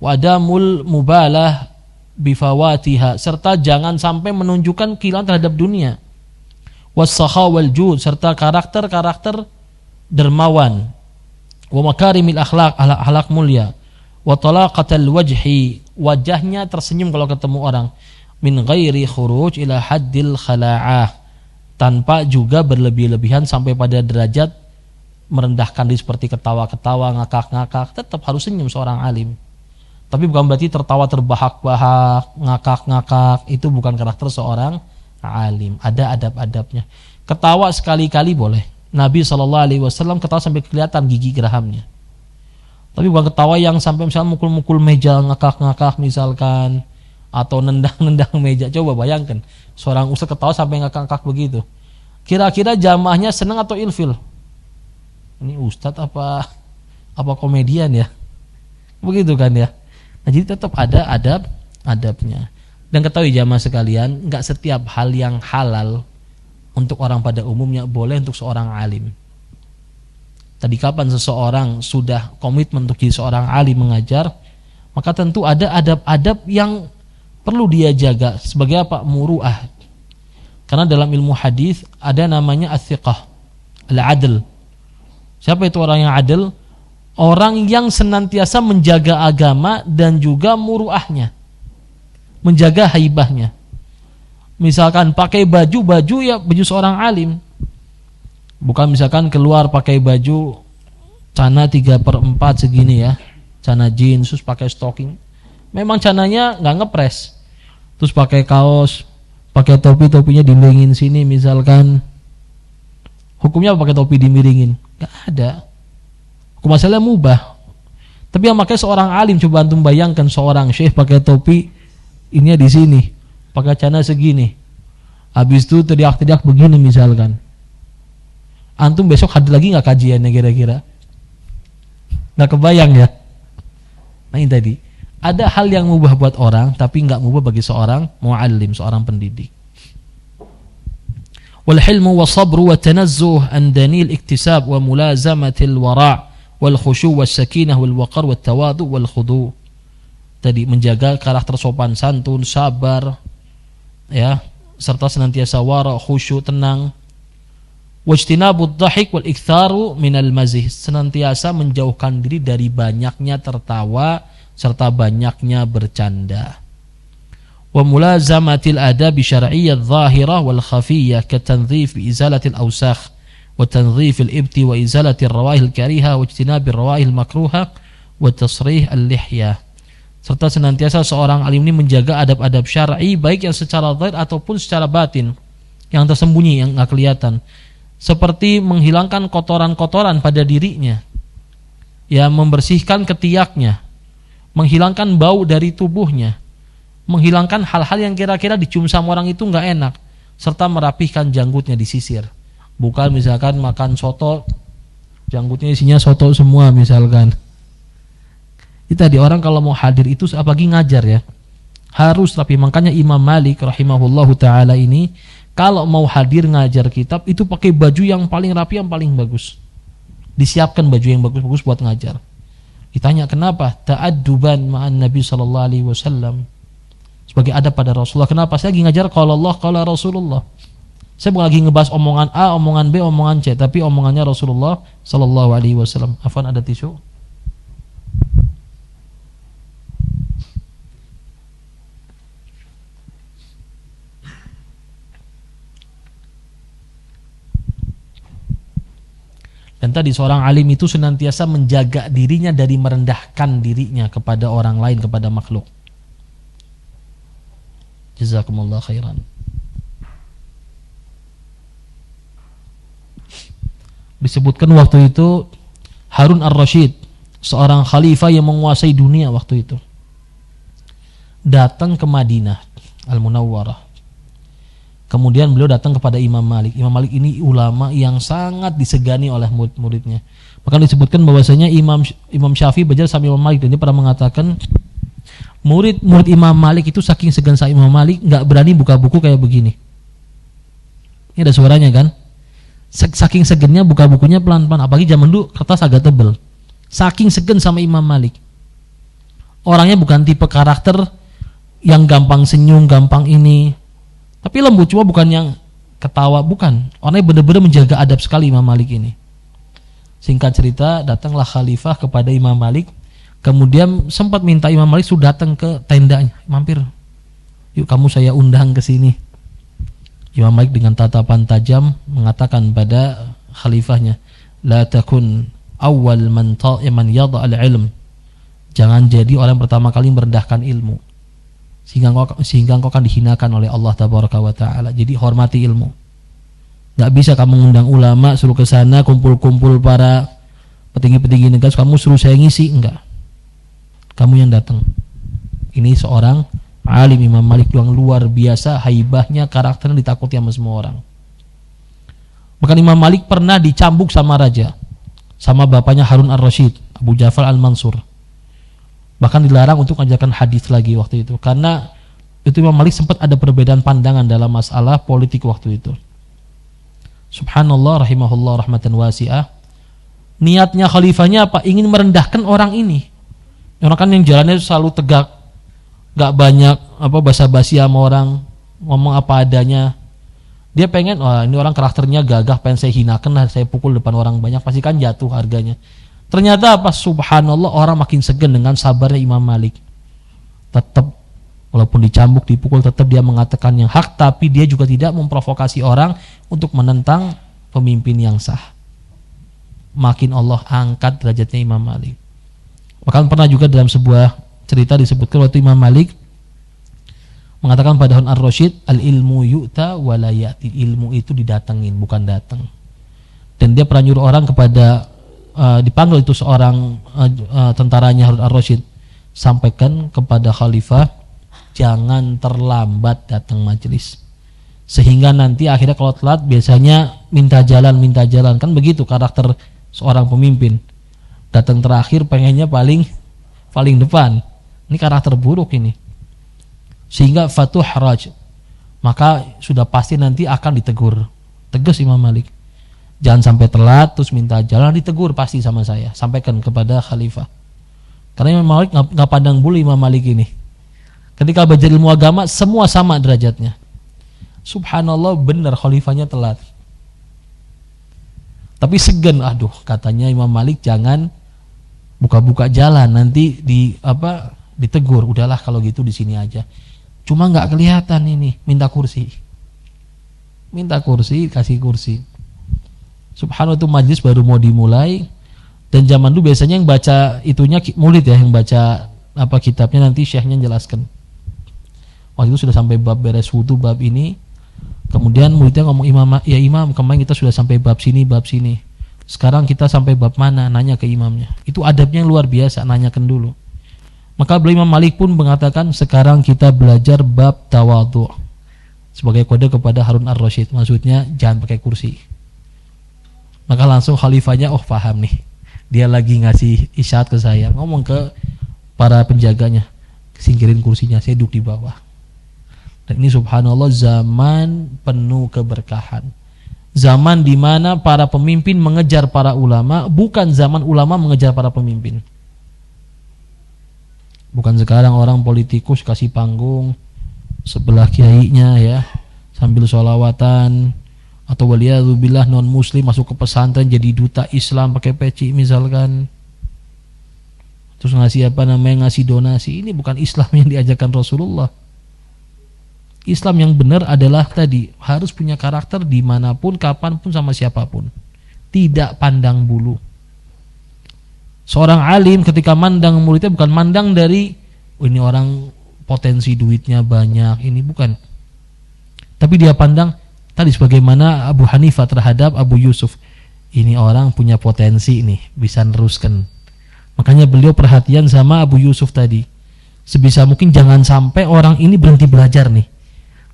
Wa adamul mubalah bifawatiha, serta jangan sampai menunjukkan kehilangan terhadap dunia. Was-sakha wal jud, serta karakter-karakter dermawan. Wa makarimil akhlaq, akhlak mulia. Wa talaqatal wajhi, wajahnya tersenyum kalau ketemu orang. Min ghairi khuruj ila haddil khala'ah, tanpa juga berlebih-lebihan sampai pada derajat merendahkan diri seperti ketawa-ketawa, ngakak-ngakak. Tetap harus senyum seorang alim, tapi bukan berarti tertawa terbahak-bahak, ngakak-ngakak. Itu bukan karakter seorang alim. Ada adab-adabnya. Ketawa sekali-kali boleh. Nabi SAW ketawa sampai kelihatan gigi gerahamnya, tapi bukan ketawa yang sampai misalnya mukul-mukul meja, ngakak-ngakak misalkan, atau nendang-nendang meja. Coba bayangkan seorang ustaz ketawa sampai ngakak-ngakak begitu. Kira-kira jamaahnya senang atau ilfil? Ini ustaz apa komedian ya? Begitu kan ya. Nah, jadi tetap ada adabnya. Dan ketahui jamaah sekalian, enggak setiap hal yang halal untuk orang pada umumnya boleh untuk seorang alim. Tadi kapan seseorang sudah komitmen untuk jadi seorang alim mengajar, maka tentu ada adab-adab yang perlu dia jaga. Sebagai apa? Muru'ah. Karena dalam ilmu hadis ada namanya as-siqah, al-adl. Siapa itu orang yang adil? Orang yang senantiasa menjaga agama dan juga muru'ahnya, menjaga haibahnya. Misalkan pakai baju ya baju seorang alim, bukan misalkan keluar pakai baju cana 3/4 segini ya, cana jeans terus pakai stocking. Memang cananya nggak ngepres, terus pakai kaos, pakai topinya dimiringin sini misalkan. Hukumnya apa pakai topi dimiringin? Nggak ada. Hukum asalnya mubah. Tapi yang pakai seorang alim, coba antum bayangkan seorang syekh pakai topi ininya di sini, pakai celana segini, habis itu teriak-teriak begini misalkan. Antum besok hadir lagi nggak kajiannya kira-kira? Nggak kebayang ya. Nah ini tadi, ada hal yang mubah buat orang tapi nggak mubah bagi seorang muallim, seorang pendidik. wal hilmu wa sabru wa tanazzuh an danil iktisab wa mulazamatil wara' wal khusyu' was sakinah wal waqar wat tawadu wal khudu'. Tadi menjaga karakter sopan santun, sabar, ya, serta senantiasa wara', khusyuk, tenang. Wajtinabud dhahik wal iktharu minal mazih, senantiasa menjauhkan diri dari banyaknya tertawa serta banyaknya bercanda. Wa mulazamatil adab syar'iyyah dhahirah wal khafiyyah ka tanzif bi izalatil awsakh wa tanzifil ibti wa izalatir rawahil karihah wa ijtinabir rawahil makruhah wa tasrih al-lihyah. Serta senantiasa seorang alim ini menjaga adab-adab syar'i baik yang secara zahir ataupun secara batin, yang tersembunyi, yang enggak kelihatan. Seperti menghilangkan kotoran-kotoran pada dirinya, ya, membersihkan ketiaknya, menghilangkan bau dari tubuhnya, menghilangkan hal-hal yang kira-kira dicium sama orang itu nggak enak, serta merapihkan janggutnya, disisir. Bukan misalkan makan soto, janggutnya isinya soto semua misalkan. Itu tadi orang kalau mau hadir itu apalagi ngajar ya, harus rapi. Makanya Imam Malik rahimahullahu taala ini kalau mau hadir ngajar kitab itu pakai baju yang paling rapi, yang paling bagus. Disiapkan baju yang bagus-bagus buat ngajar. Ditanya kenapa? Ta'adduban ma'an Nabi sallallahu alaihi wasallam. Sebagai adab pada Rasulullah. Kenapa? Saya lagi ngajar qala Allah qala Rasulullah. Saya bukan lagi ngebahas omongan A, omongan B, omongan C, tapi omongannya Rasulullah sallallahu alaihi wasallam. Afwan, ada tisu? Dan tadi seorang alim itu senantiasa menjaga dirinya dari merendahkan dirinya kepada orang lain, kepada makhluk. Jazakumullah khairan. Disebutkan waktu itu Harun ar-Rasyid, seorang khalifah yang menguasai dunia waktu itu, datang ke Madinah Al-Munawwarah. Kemudian beliau datang kepada Imam Malik. Imam Malik ini ulama yang sangat disegani oleh murid-muridnya. Bahkan disebutkan bahwasanya Imam Syafi'i belajar sama Imam Malik, dan dia pernah mengatakan murid-murid Imam Malik itu saking segan sama Imam Malik nggak berani buka buku kayak begini. Ini ada suaranya kan? Saking segennya buka bukunya pelan-pelan. Apalagi zaman dulu kertas agak tebel. Saking segan sama Imam Malik. Orangnya bukan tipe karakter yang gampang senyum, gampang ini. Tapi lembut, cuma bukan yang ketawa, bukan. Orangnya benar-benar menjaga adab sekali Imam Malik ini. Singkat cerita, datanglah khalifah kepada Imam Malik. Kemudian sempat minta Imam Malik sudah datang ke tendanya. Mampir, yuk kamu saya undang ke sini. Imam Malik dengan tatapan tajam mengatakan pada khalifahnya, la takun awal man yadha al-ilm. Jangan jadi orang pertama kali merendahkan ilmu, sehingga engkau akan dihinakan oleh Allah tabaraka wa taala. Jadi hormati ilmu. Enggak bisa kamu mengundang ulama suruh ke sana, kumpul-kumpul para petinggi-petinggi negara, kamu suruh saya ngisi, enggak. Kamu yang datang. Ini seorang alim Imam Malik yang luar biasa, haibahnya, karakternya ditakuti sama semua orang. Bahkan Imam Malik pernah dicambuk sama raja, sama bapaknya Harun ar-Rasyid, Abu Ja'far al-Mansur. Bahkan dilarang untuk mengajarkan hadis lagi waktu itu, karena itu Imam Malik sempat ada perbedaan pandangan dalam masalah politik waktu itu. Subhanallah, rahimahullah rahmatan wasi'ah. Niatnya khalifahnya apa? Ingin merendahkan orang ini. Orang kan yang jalannya selalu tegak, gak banyak basa-basi sama orang, ngomong apa adanya. Dia pengen, wah ini orang karakternya gagah, pengen saya hinakan, saya pukul depan orang banyak, pasti kan jatuh harganya. Ternyata apa? Subhanallah, orang makin segan dengan sabarnya Imam Malik. Tetap walaupun dicambuk, dipukul, tetap dia mengatakan yang hak, tapi dia juga tidak memprovokasi orang untuk menentang pemimpin yang sah. Makin Allah angkat derajatnya Imam Malik. Bahkan pernah juga dalam sebuah cerita disebutkan waktu Imam Malik mengatakan pada Harun ar-Rasyid, al-ilmu yu'ta wa la ya'ti. Ilmu itu didatengin, bukan datang. Dan dia pernah nyuruh orang kepada dipanggil itu seorang tentaranya Harun ar-Rasyid, sampaikan kepada khalifah jangan terlambat datang majelis, sehingga nanti akhirnya kalau telat biasanya minta jalan, kan begitu karakter seorang pemimpin. Datang terakhir pengennya paling depan. Ini karakter buruk ini. Sehingga fatuhraj, maka sudah pasti nanti akan ditegur. Tegas Imam Malik. Jangan sampai telat terus minta jalan, ditegur pasti sama saya. Sampaikan kepada khalifah. Karena Imam Malik nggak pandang bulu Imam Malik ini. Ketika belajar ilmu agama semua sama derajatnya. Subhanallah, benar khalifahnya telat. Tapi segan, aduh, katanya Imam Malik jangan buka-buka jalan, nanti ditegur. Udahlah kalau gitu di sini aja. Cuma nggak kelihatan ini, minta kursi, kasih kursi. Subhanallah, itu majlis baru mau dimulai, dan zaman dulu biasanya yang baca itunya murid ya, yang baca kitabnya, nanti syekhnya jelaskan. Waktu itu sudah sampai bab beres wudu, bab ini. Kemudian muridnya ngomong, imam, kemarin kita sudah sampai bab sini. Sekarang kita sampai bab mana? Nanya ke imamnya. Itu adabnya yang luar biasa, nanyakan dulu. Maka beliau Imam Malik pun mengatakan, sekarang kita belajar bab tawadhu. Sebagai kode kepada Harun ar-Rasyid. Maksudnya jangan pakai kursi. Maka langsung khalifahnya, oh paham nih. Dia lagi ngasih isyarat ke saya. Ngomong ke para penjaganya, singkirin kursinya, saya duduk di bawah. Dan ini subhanallah zaman penuh keberkahan. Zaman di mana para pemimpin mengejar para ulama, bukan zaman ulama mengejar para pemimpin. Bukan sekarang orang politikus kasih panggung sebelah kiainya ya, sambil sholawatan, atau waliyadzubillah non muslim masuk ke pesantren jadi duta Islam pakai peci misalkan. Terus ngasih ngasih donasi. Ini bukan Islam yang diajarkan Rasulullah. Islam yang benar adalah tadi, harus punya karakter dimanapun, kapanpun, sama siapapun. Tidak pandang bulu. Seorang alim ketika mandang muridnya bukan mandang dari, oh ini orang potensi duitnya banyak, ini bukan. Tapi dia pandang, tadi sebagaimana Abu Hanifah terhadap Abu Yusuf. Ini orang punya potensi nih, bisa neruskan. Makanya beliau perhatian sama Abu Yusuf tadi. Sebisa mungkin jangan sampai orang ini berhenti belajar nih.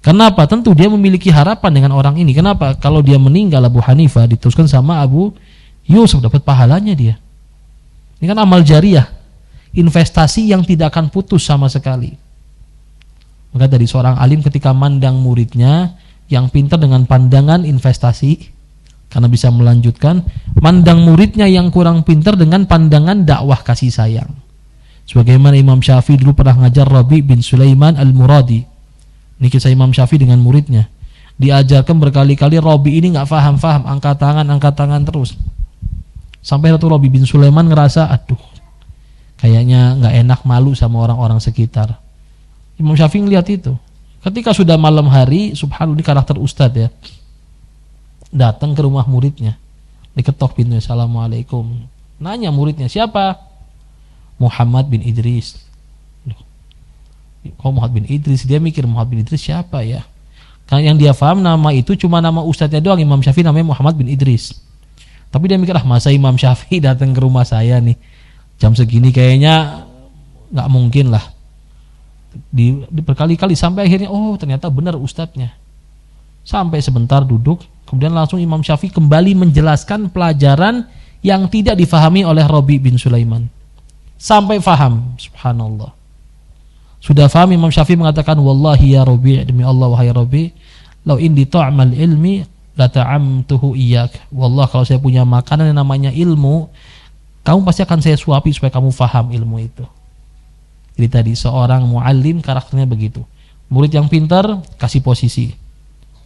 Kenapa? Tentu dia memiliki harapan dengan orang ini. Kenapa? Kalau dia meninggal Abu Hanifah diteruskan sama Abu Yusuf, dapat pahalanya dia. Ini kan amal jariah, investasi yang tidak akan putus sama sekali. Maka dari seorang alim ketika mandang muridnya yang pintar dengan pandangan investasi karena bisa melanjutkan, mandang muridnya yang kurang pintar dengan pandangan dakwah kasih sayang. Sebagaimana Imam Syafi'i dulu pernah ngajar Rabi bin Sulaiman al-Muradi. Ini kisah Imam Syafi'i dengan muridnya. Diajarkan berkali-kali, Rabi ini nggak faham, angkat tangan terus. Sampai satu Rabi bin Sulaiman ngerasa, aduh, kayaknya nggak enak, malu sama orang-orang sekitar. Imam Syafi'i ngeliat itu. Ketika sudah malam hari, subhanallah, ini karakter ustadz ya, datang ke rumah muridnya, diketok pintunya, assalamualaikum. Nanya muridnya, siapa? Muhammad bin Idris. Kok Muhammad bin Idris? Dia mikir, Muhammad bin Idris siapa ya? Karena yang dia paham nama itu cuma nama ustadznya doang, Imam Syafi'i namanya Muhammad bin Idris. Tapi dia mikir, masa Imam Syafi'i datang ke rumah saya nih jam segini, kayaknya nggak mungkin lah. Berkali-kali sampai akhirnya, oh ternyata benar ustadznya. Sampai sebentar duduk, kemudian langsung Imam Syafi'i kembali menjelaskan pelajaran yang tidak difahami oleh Rabi bin Sulaiman. Sampai faham, subhanallah. Sudah faham, Imam Syafi'i mengatakan, wallahi ya Rabi, demi Allah wahai Rabi, lau indi ta'amal ilmi la ta'amtuhu iyyak. Wallah, kalau saya punya makanan yang namanya ilmu, kamu pasti akan saya suapi supaya kamu faham ilmu itu. Jadi tadi seorang muallim karakternya begitu. Murid yang pintar kasih posisi,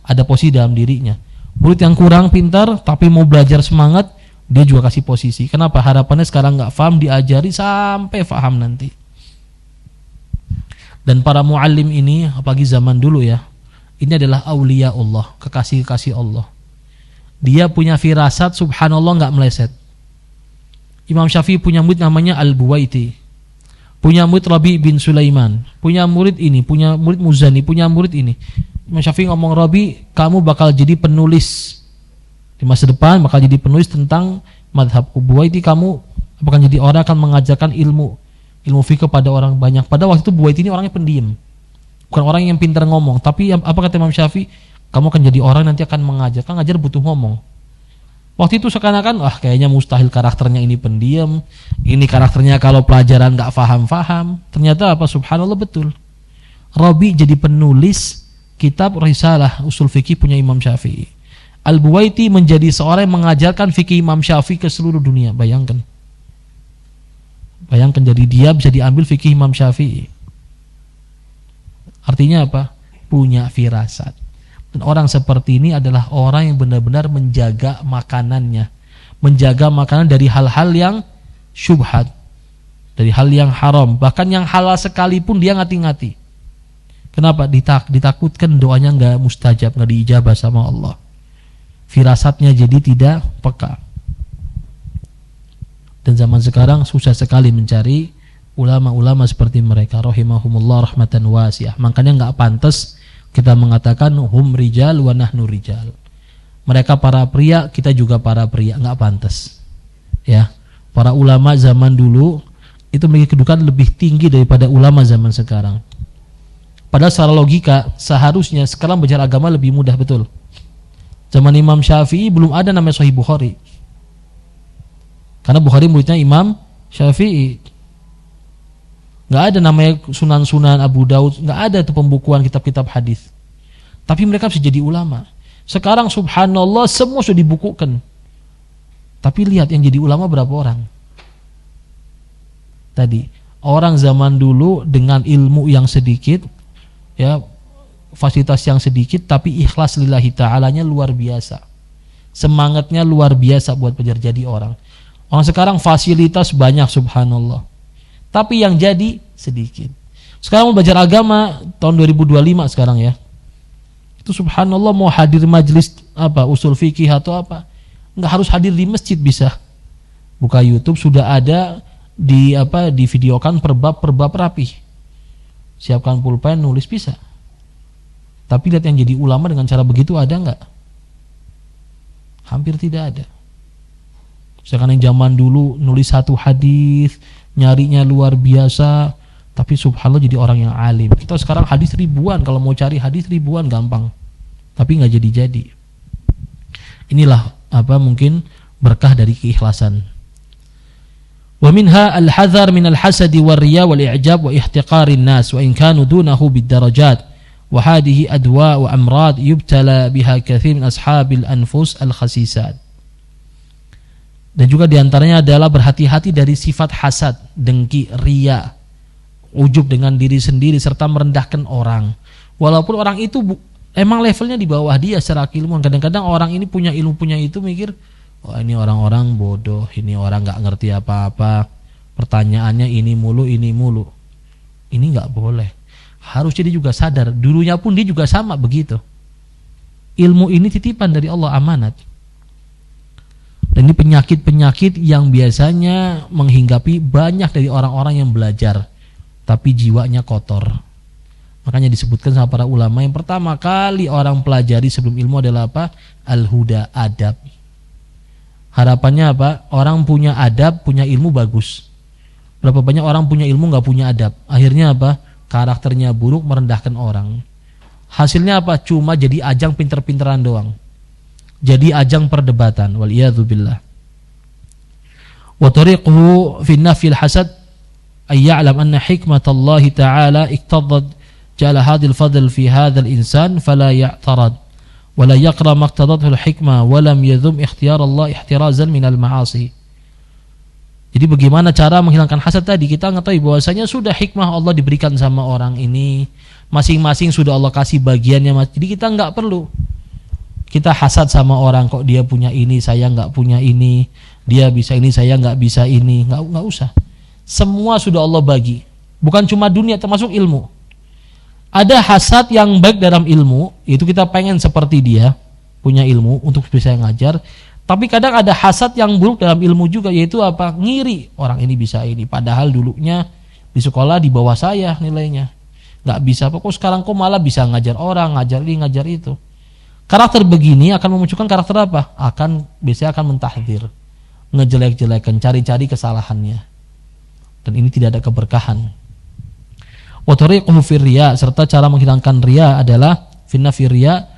ada posisi dalam dirinya. Murid yang kurang pintar tapi mau belajar semangat, dia juga kasih posisi. Kenapa? Harapannya sekarang nggak paham, diajari sampai paham nanti. Dan para muallim ini, apalagi zaman dulu ya, ini adalah aulia Allah, kekasih-kekasih Allah. Dia punya firasat, subhanallah, nggak meleset. Imam Syafi'i punya murid namanya Al-Buwaiti, punya murid Rabi bin Sulaiman, punya murid ini, punya murid Muzani, punya murid ini. Imam Syafi'i ngomong, Rabi, kamu bakal jadi penulis di masa depan, bakal jadi penulis tentang madhabku. Buwaiti, kamu bakal jadi orang akan mengajarkan ilmu fikih pada orang banyak. Pada waktu itu Buwaiti ini orangnya pendiam, bukan orang yang pintar ngomong. Tapi apa kata Imam Syafi'i? Kamu akan jadi orang nanti akan mengajar. Kan ngajar butuh ngomong. Waktu itu seakan-akan, kayaknya mustahil karakternya ini pendiam, ini karakternya kalau pelajaran gak faham. Ternyata apa? Subhanallah, betul. Rabi jadi penulis kitab Risalah Usul Fikih punya Imam Syafi'i. Al-Buwaiti menjadi seorang yang mengajarkan fikih Imam Syafi'i ke seluruh dunia. Bayangkan jadi dia bisa diambil fikih Imam Syafi'i. Artinya apa? Punya firasat. Dan orang seperti ini adalah orang yang benar-benar menjaga makanannya, menjaga makanan dari hal-hal yang syubhat, dari hal yang haram, bahkan yang halal sekalipun dia ngati-ngati. Kenapa? Ditakutkan doanya nggak mustajab, nggak diijabah sama Allah. Firasatnya jadi tidak peka. Dan zaman sekarang susah sekali mencari ulama-ulama seperti mereka, rahimahumullah rahmatan wasi'ah. Makanya nggak pantas kita mengatakan hum rijal wa nahnu rijal. Mereka para pria, kita juga para pria, nggak pantas. Ya, para ulama zaman dulu itu memiliki kedudukan lebih tinggi daripada ulama zaman sekarang. Padahal secara logika seharusnya sekarang belajar agama lebih mudah, betul. Zaman Imam Syafi'i belum ada namanya Sahih Bukhari. Karena Bukhari muridnya Imam Syafi'i. Nggak ada namanya Sunan-Sunan Abu Daud, nggak ada tuh pembukuan kitab-kitab hadis. Tapi mereka bisa jadi ulama. Sekarang subhanallah semua sudah dibukukan. Tapi lihat yang jadi ulama berapa orang? Tadi orang zaman dulu dengan ilmu yang sedikit, ya fasilitas yang sedikit, tapi ikhlas lillahi ta'alanya luar biasa. Semangatnya luar biasa buat belajar jadi orang. Orang sekarang fasilitas banyak subhanallah, tapi yang jadi sedikit. Sekarang mau belajar agama tahun 2025 sekarang ya, itu subhanallah mau hadir majelis apa usul fikih atau apa, nggak harus hadir di masjid, bisa buka YouTube sudah ada di videokan per bab rapi, siapkan pulpen nulis bisa. Tapi lihat yang jadi ulama dengan cara begitu ada nggak? Hampir tidak ada. Misalkan yang zaman dulu nulis satu hadis nyarinya luar biasa, tapi subhanallah jadi orang yang alim. Kita sekarang hadis ribuan, kalau mau cari hadis ribuan gampang, tapi nggak jadi. Inilah mungkin berkah dari keikhlasan. Wa minha al-hadzar min al-hasad wa riya wal i'jab wa ihtiqarin nas wa in kanu dunahu bid-darajat wa hadhihi adwa wa amrad yubtala biha katsir min ashabil anfus al-khasisat. Dan juga diantaranya adalah berhati-hati dari sifat hasad, dengki, riya, ujub dengan diri sendiri serta merendahkan orang. Walaupun orang itu emang levelnya di bawah dia secara keilmuan. Kadang-kadang orang ini punya ilmu, punya itu, mikir, oh ini orang-orang bodoh, ini orang gak ngerti apa-apa, pertanyaannya ini mulu. Ini gak boleh. Harus jadi juga sadar, dulunya pun dia juga sama begitu. Ilmu ini titipan dari Allah, amanat. Dan ini penyakit-penyakit yang biasanya menghinggapi banyak dari orang-orang yang belajar tapi jiwanya kotor. Makanya disebutkan sama para ulama, yang pertama kali orang pelajari sebelum ilmu adalah apa? Al-huda, adab. Harapannya apa? Orang punya adab, punya ilmu bagus. Berapa banyak orang punya ilmu gak punya adab? Akhirnya apa? Karakternya buruk, merendahkan orang. Hasilnya apa? Cuma jadi ajang pinter-pinteran doang, jadi ajang perdebatan. Waliyadzu billah. Wa tariquhu fi nafyi al-hasad ay ya'lam anna hikmatallahi ta'ala iqtadat ja'ala hadhal fadl fi hadzal insan fala ya'tarad wa la yaqra ma iqtadathu al-hikmah wa lam yadhum ikhtiyar Allah ihtirazan min al-ma'asi. Jadi bagaimana cara menghilangkan hasad tadi? Kita mengetahui bahwasanya sudah hikmah Allah diberikan sama orang ini, masing-masing sudah Allah kasih bagiannya. Jadi kita enggak perlu kita hasad sama orang, kok dia punya ini, saya nggak punya ini, dia bisa ini, saya nggak bisa ini, nggak usah. Semua sudah Allah bagi, bukan cuma dunia, termasuk ilmu. Ada hasad yang baik dalam ilmu, itu kita pengen seperti dia, punya ilmu untuk bisa ngajar. Tapi kadang ada hasad yang buruk dalam ilmu juga, yaitu apa? Ngiri, orang ini bisa ini, padahal dulunya di sekolah di bawah saya nilainya, nggak bisa. Kok sekarang kok malah bisa ngajar orang, ngajar ini, ngajar itu. Karakter begini akan memunculkan karakter apa? Biasanya akan mentahdir, ngejelek-jelekan, cari-cari kesalahannya. Dan ini tidak ada keberkahan. Wa tariquhu fi riya, serta cara menghilangkan riya adalah finna fi riya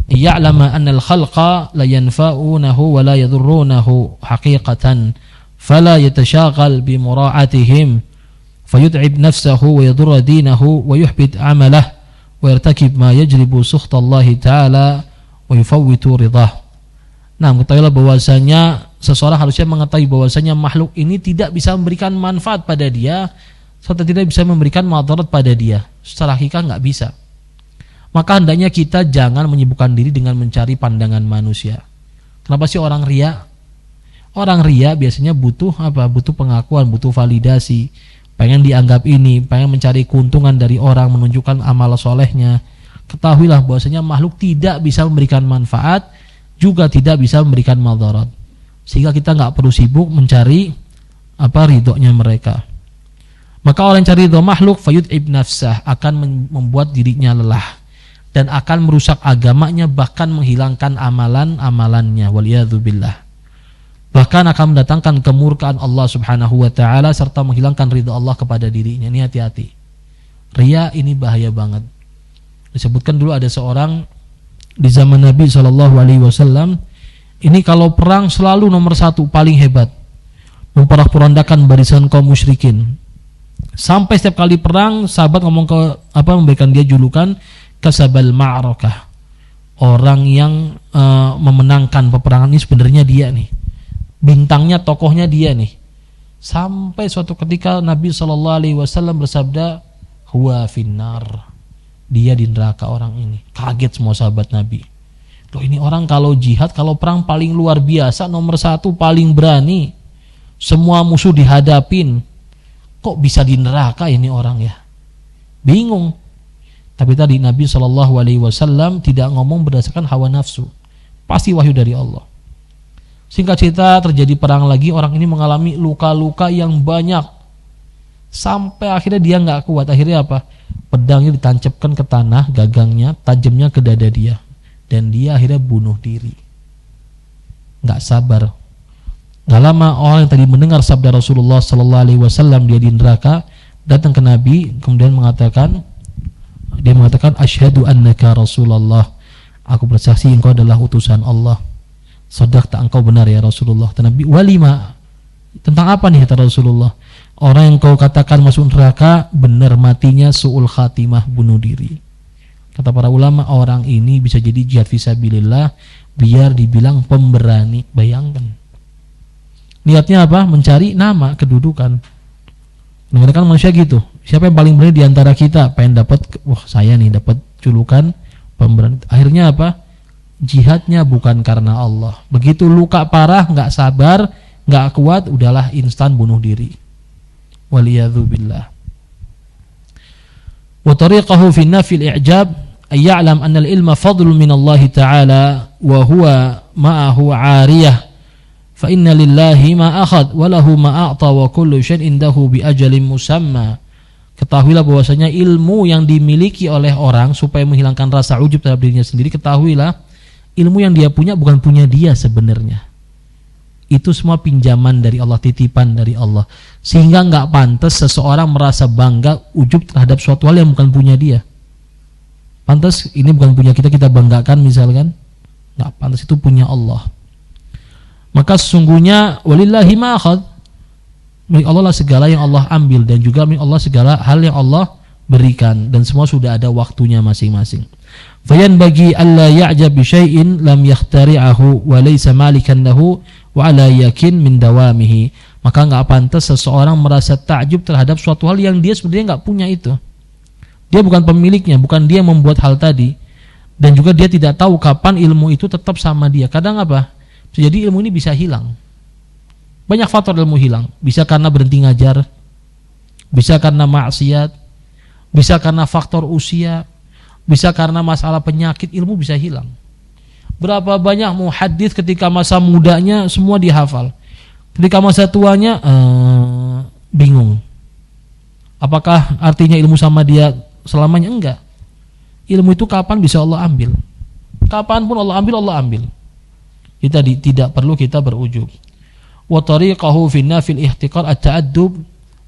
ya'lama anna al-khalqa la yanfa'unahu wa la yadhurrunahu haqiqatan fala yatashaghal bi mura'atihim fayud'ib nafsahu wa yadurra dinahu wa yuhbit 'amalahu ويرتكب ما يجلب سخط الله تعالى wa yufawwitu ridah. Nah, ketahuilah bahwasanya seseorang harusnya mengetahui bahwasanya makhluk ini tidak bisa memberikan manfaat pada dia serta tidak bisa memberikan madarat pada dia. Secara hakikat enggak bisa. Maka hendaknya kita jangan menyibukkan diri dengan mencari pandangan manusia. Kenapa sih orang riya? Orang riya biasanya butuh apa? Butuh pengakuan, butuh validasi. Pengen dianggap ini, pengen mencari keuntungan dari orang, menunjukkan amal solehnya. Ketahuilah bahwasanya makhluk tidak bisa memberikan manfaat, juga tidak bisa memberikan madarat. Sehingga kita nggak perlu sibuk mencari ridhonya mereka. Maka orang yang cari ridho makhluk fayud'ib nafsah, akan membuat dirinya lelah dan akan merusak agamanya, bahkan menghilangkan amalan-amalannya, waliyadzubillah. Bahkan akan mendatangkan kemurkaan Allah Subhanahu wa taala serta menghilangkan ridha Allah kepada dirinya. Ini hati-hati. Riya ini bahaya banget. Disebutkan dulu ada seorang di zaman Nabi SAW, ini kalau perang selalu nomor satu, paling hebat, memporak-porandakan barisan kaum musyrikin. Sampai setiap kali perang, sahabat ngomong memberikan dia julukan kasabal ma'rakah, orang yang memenangkan peperangan. Ini sebenarnya dia nih, bintangnya, tokohnya dia nih. Sampai suatu ketika Nabi SAW bersabda, huwa finnar, dia di neraka orang ini. Kaget semua sahabat Nabi. Loh, ini orang kalau jihad, kalau perang paling luar biasa, nomor satu, paling berani, semua musuh dihadapin, kok bisa di neraka ini orang ya? Bingung. Tapi tadi Nabi SAW tidak ngomong berdasarkan hawa nafsu, pasti wahyu dari Allah. Singkat cerita, terjadi perang lagi, orang ini mengalami luka-luka yang banyak, sampai akhirnya dia nggak kuat. Akhirnya apa? Pedangnya ditancapkan ke tanah, gagangnya tajamnya ke dada dia, dan dia akhirnya bunuh diri. Nggak sabar. Nggak lama orang yang tadi mendengar sabda Rasulullah SAW dia di neraka, datang ke Nabi, kemudian dia mengatakan asyhadu annaka Rasulullah, aku bersaksi engkau adalah utusan Allah. Sadaqta, engkau benar ya Rasulullah. Dan Nabi, walima, tentang apa nih kata Rasulullah? Orang yang kau katakan masuk neraka, benar matinya su'ul khatimah, bunuh diri. Kata para ulama, orang ini bisa jadi jihad fisabilillah biar dibilang pemberani. Bayangkan, niatnya apa? Mencari nama, kedudukan. Kadang-kadang manusia gitu. Siapa yang paling berani diantara kita? Pengen dapat, wah saya nih dapat julukan pemberani. Akhirnya apa? Jihadnya bukan karena Allah. Begitu luka parah, nggak sabar, nggak kuat, udahlah instan bunuh diri. Waliyadzubillah. Wa tariqahu fi nafil i'jab ay ya'lam anna al-ilma fadlun min Allah ta'ala wa huwa ma'ahu 'ariyah fa inna lillahi ma akhad wa lahu ma a'ta wa kullu syai'in indahu bi ajalin musamma. Ketahuilah bahwasanya ilmu yang dimiliki oleh orang supaya menghilangkan rasa ujub terhadap dirinya sendiri, ketahuilah ilmu yang dia punya bukan punya dia sebenarnya. Itu semua pinjaman dari Allah, titipan dari Allah. Sehingga nggak pantas seseorang merasa bangga, ujub terhadap suatu hal yang bukan punya dia. Pantas ini bukan punya kita, kita banggakan misalkan. Nggak pantas, itu punya Allah. Maka sesungguhnya walillahi ma akhad, milik Allah lah segala yang Allah ambil, dan juga milik Allah segala hal yang Allah berikan, dan semua sudah ada waktunya masing-masing. Fayan bagi alla ya'jab bi syai'in lam yakhtari'ahu wa laysa malikan lahu wa ala yakin min dawamihi. Maka enggak pantas seseorang merasa takjub terhadap suatu hal yang dia sebenarnya enggak punya itu. Dia bukan pemiliknya, bukan dia membuat hal tadi, dan juga dia tidak tahu kapan ilmu itu tetap sama dia. Kadang apa? Jadi ilmu ini bisa hilang. Banyak faktor ilmu hilang. Bisa karena berhenti ngajar, bisa karena maksiat, bisa karena faktor usia, bisa karena masalah penyakit, ilmu bisa hilang. Berapa banyak muhaddits ketika masa mudanya semua dihafal, ketika masa tuanya bingung. Apakah artinya ilmu sama dia selamanya? Enggak. Ilmu itu kapan bisa Allah ambil? Kapanpun Allah ambil. Kita tidak perlu kita berujub. Wa tariqahu fi nafil ihtiqar at-ta'addub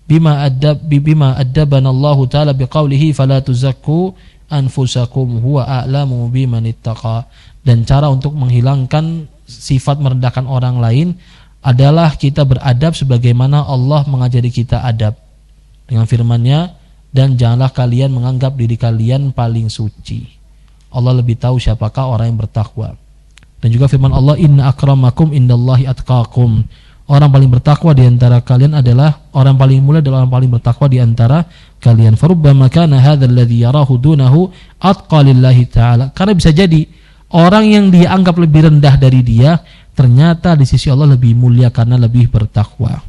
bima addabana Allah taala biqaulihi fala tuzakku anfusakum huwa a'lamu biman ittaqa. Dan cara untuk menghilangkan sifat merendahkan orang lain adalah kita beradab sebagaimana Allah mengajari kita adab dengan firman-Nya, dan janganlah kalian menganggap diri kalian paling suci. Allah lebih tahu siapakah orang yang bertakwa. Dan juga firman Allah, inna akramakum indallahi atqakum. Orang paling bertakwa di antara kalian adalah orang paling mulia adalah orang paling bertakwa di antara kalian. Farubbama kana hadzal ladzi yarahu dunahu atqa lillahi ta'ala. Karena bisa jadi orang yang dia anggap lebih rendah dari dia ternyata di sisi Allah lebih mulia karena lebih bertakwa.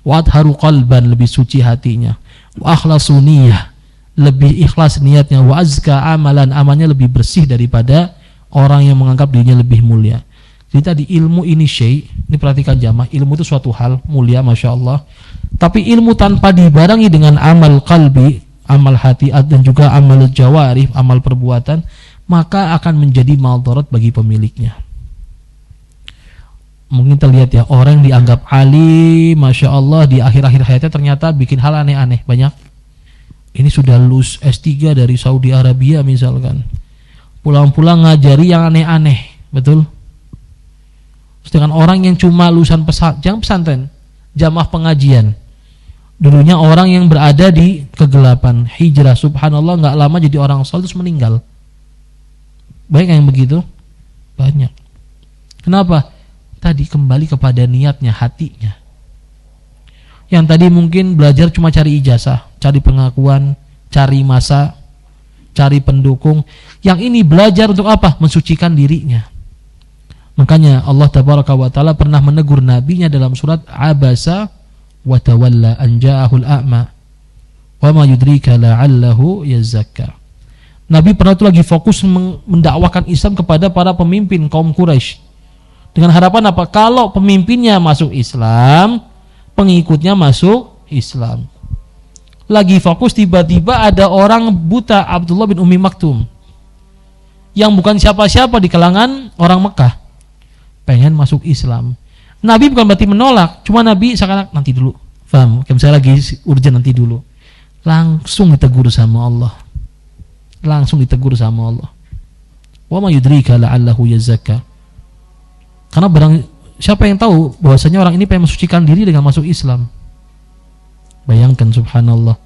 Wa adharu qalban, lebih suci hatinya. Wa akhlasu niyyah, lebih ikhlas niatnya. Wa azka amalan, amalnya lebih bersih daripada orang yang menganggap dirinya lebih mulia. Jadi tadi ilmu ini ini perhatikan jamaah, ilmu itu suatu hal mulia, Masya Allah. Tapi ilmu tanpa dibarengi dengan amal qalbi, amal hati, dan juga amal jawarih, amal perbuatan, maka akan menjadi maldharat bagi pemiliknya. Mungkin terlihat ya, orang yang dianggap alim, Masya Allah, di akhir-akhir hayatnya ternyata bikin hal aneh-aneh, banyak. Ini sudah lulus S3 dari Saudi Arabia misalkan, pulang-pulang ngajari yang aneh-aneh, betul? Sedangkan orang yang cuma lulusan jangan pesantren, jamaah pengajian, dulunya orang yang berada di kegelapan, hijrah, subhanallah, gak lama jadi orang saleh terus meninggal. Baik yang begitu? Banyak. Kenapa? Tadi kembali kepada niatnya, hatinya. Yang tadi mungkin belajar cuma cari ijazah, cari pengakuan, cari masa, cari pendukung. Yang ini belajar untuk apa? Mensucikan dirinya. Makanya Allah tabaraka wa ta'ala pernah menegur nabinya dalam surat Abasa wa tawalla an ja'ahul a'ma wa ma yudrika la'allahu yazakka. Nabi pernah itu lagi fokus mendakwakan Islam kepada para pemimpin kaum Quraisy dengan harapan apa? Kalau pemimpinnya masuk Islam, pengikutnya masuk Islam. Lagi fokus, tiba-tiba ada orang buta, Abdullah bin Ummi Maktum, yang bukan siapa-siapa di kalangan orang Mekah, pengen masuk Islam. Nabi bukan berarti menolak, cuma Nabi sekarang nanti dulu, paham? Kayak misalnya lagi urgent, nanti dulu. Langsung ditegur sama Allah. Wa ma yudrika la'allahu yazakka. Karena siapa yang tahu bahwasanya orang ini pengen mensucikan diri dengan masuk Islam. Bayangkan, subhanallah.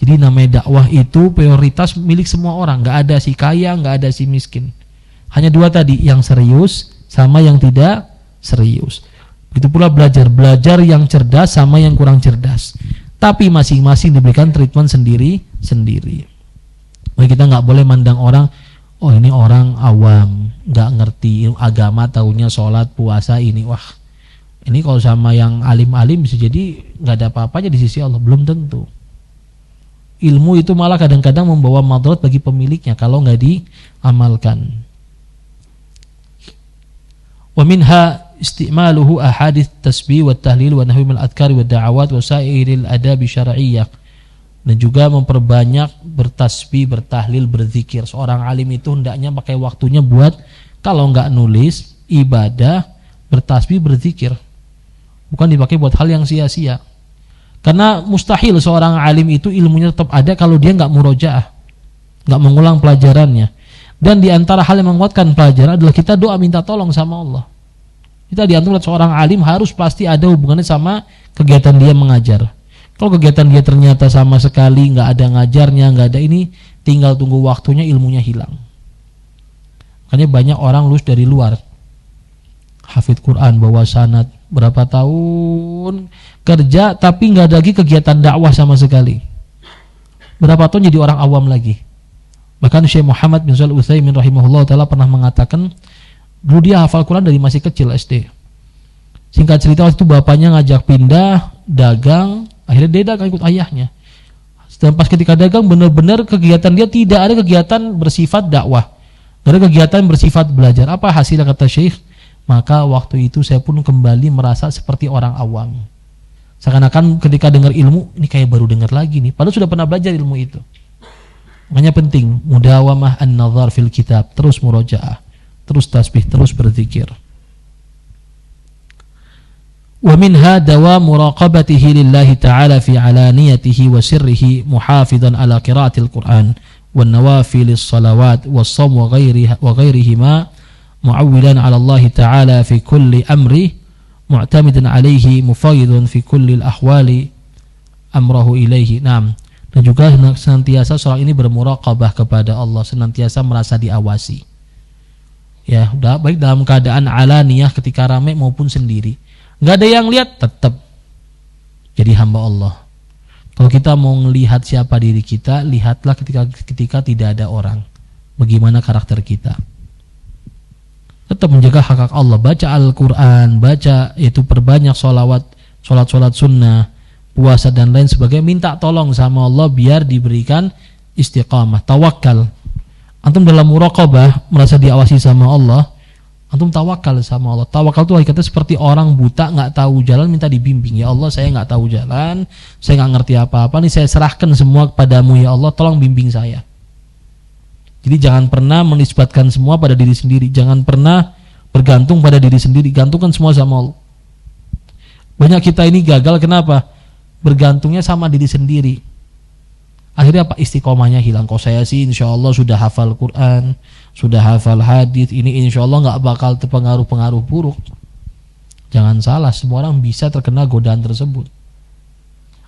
Jadi namanya dakwah itu prioritas milik semua orang, nggak ada si kaya, nggak ada si miskin. Hanya dua tadi, yang serius sama yang tidak serius. Begitu pula belajar yang cerdas sama yang kurang cerdas. Tapi masing-masing diberikan treatment sendiri-sendiri. Nah, kita nggak boleh mandang orang, oh ini orang awam, nggak ngerti agama, taunya sholat, puasa ini, wah ini kalau sama yang alim-alim bisa jadi nggak ada apa-apanya di sisi Allah. Belum tentu. Ilmu itu malah kadang-kadang membawa madarat bagi pemiliknya kalau nggak diamalkan. Wa minha istimaluhu ahadits tasbih wa tahlil wa nahwi min al-adhkar wa da'awat wa sa'iril adab syar'iyyah. Dan juga memperbanyak bertasbih, bertahlil, berzikir. Seorang alim itu hendaknya pakai waktunya buat, kalau nggak nulis, ibadah, bertasbih, berzikir. Bukan dipakai buat hal yang sia-sia. Karena mustahil seorang alim itu ilmunya tetap ada kalau dia nggak murojaah, nggak mengulang pelajarannya. Dan di antara hal yang menguatkan pelajaran adalah kita doa minta tolong sama Allah. Kita diantar seorang alim harus pasti ada hubungannya sama kegiatan dia mengajar. Kalau kegiatan dia ternyata sama sekali nggak ada ngajarnya, nggak ada ini, tinggal tunggu waktunya, ilmunya hilang. Makanya banyak orang lulus dari luar, hafidz Quran, bawa sanad, berapa tahun kerja tapi nggak ada lagi kegiatan dakwah sama sekali. Berapa tahun jadi orang awam lagi. Bahkan Syekh Muhammad bin Shalih Al-Utsaimin rahimahullah taala pernah mengatakan, dulu dia hafal Quran dari masih kecil SD. Singkat cerita, waktu itu bapaknya ngajak pindah dagang, akhirnya dia dagang ikut ayahnya. Dan pas ketika dagang benar-benar kegiatan dia tidak ada kegiatan bersifat dakwah, tidak ada kegiatan bersifat belajar. Apa hasilnya kata Syekh? Maka waktu itu saya pun kembali merasa seperti orang awam. Seakan-akan ketika dengar ilmu, ini kayak baru dengar lagi nih, padahal sudah pernah belajar ilmu itu. Makanya penting mudawamah an-nazar fil kitab, terus murojaah, terus tasbih, terus berzikir. Wa minha dawamu muraqabatihi lillahi ta'ala fi alaniyatihi wa sirrihi muhafizan ala qiraatil Qur'an wan nawafilis salawat was shaum wa ghairihima mu'awwilan ala Allah ta'ala fi kulli amri mu'tamidan alayhi mufawwidun fi kulli al-ahwali amrahu ilayhi. Naam. Dan juga senantiasa seorang ini bermuraqabah kepada Allah, senantiasa merasa diawasi. Ya, udah baik dalam keadaan alaniyah ketika ramai maupun sendiri. Enggak ada yang lihat, tetap jadi hamba Allah. Kalau kita mau melihat siapa diri kita, lihatlah ketika tidak ada orang. Bagaimana karakter kita. Tetap menjaga hak Allah, baca Al-Quran, baca itu perbanyak sholat sunnah, puasa dan lain sebagainya. Minta tolong sama Allah biar diberikan istiqamah, tawakal. Antum dalam muraqabah merasa diawasi sama Allah, antum tawakal sama Allah. Tawakal itu hakikatnya seperti orang buta nggak tahu jalan minta dibimbing. Ya Allah, saya nggak tahu jalan, saya nggak ngerti apa-apa nih, saya serahkan semua kepadamu ya Allah, tolong bimbing saya. Jadi jangan pernah menisbatkan semua pada diri sendiri, jangan pernah bergantung pada diri sendiri, gantungkan semua sama Allah. Banyak kita ini gagal, kenapa? Bergantungnya sama diri sendiri. Akhirnya apa? Istiqomahnya hilang. Kok saya sih insya Allah sudah hafal Quran, sudah hafal hadis, ini insya Allah nggak bakal terpengaruh-pengaruh buruk. Jangan salah, semua orang bisa terkena godaan tersebut.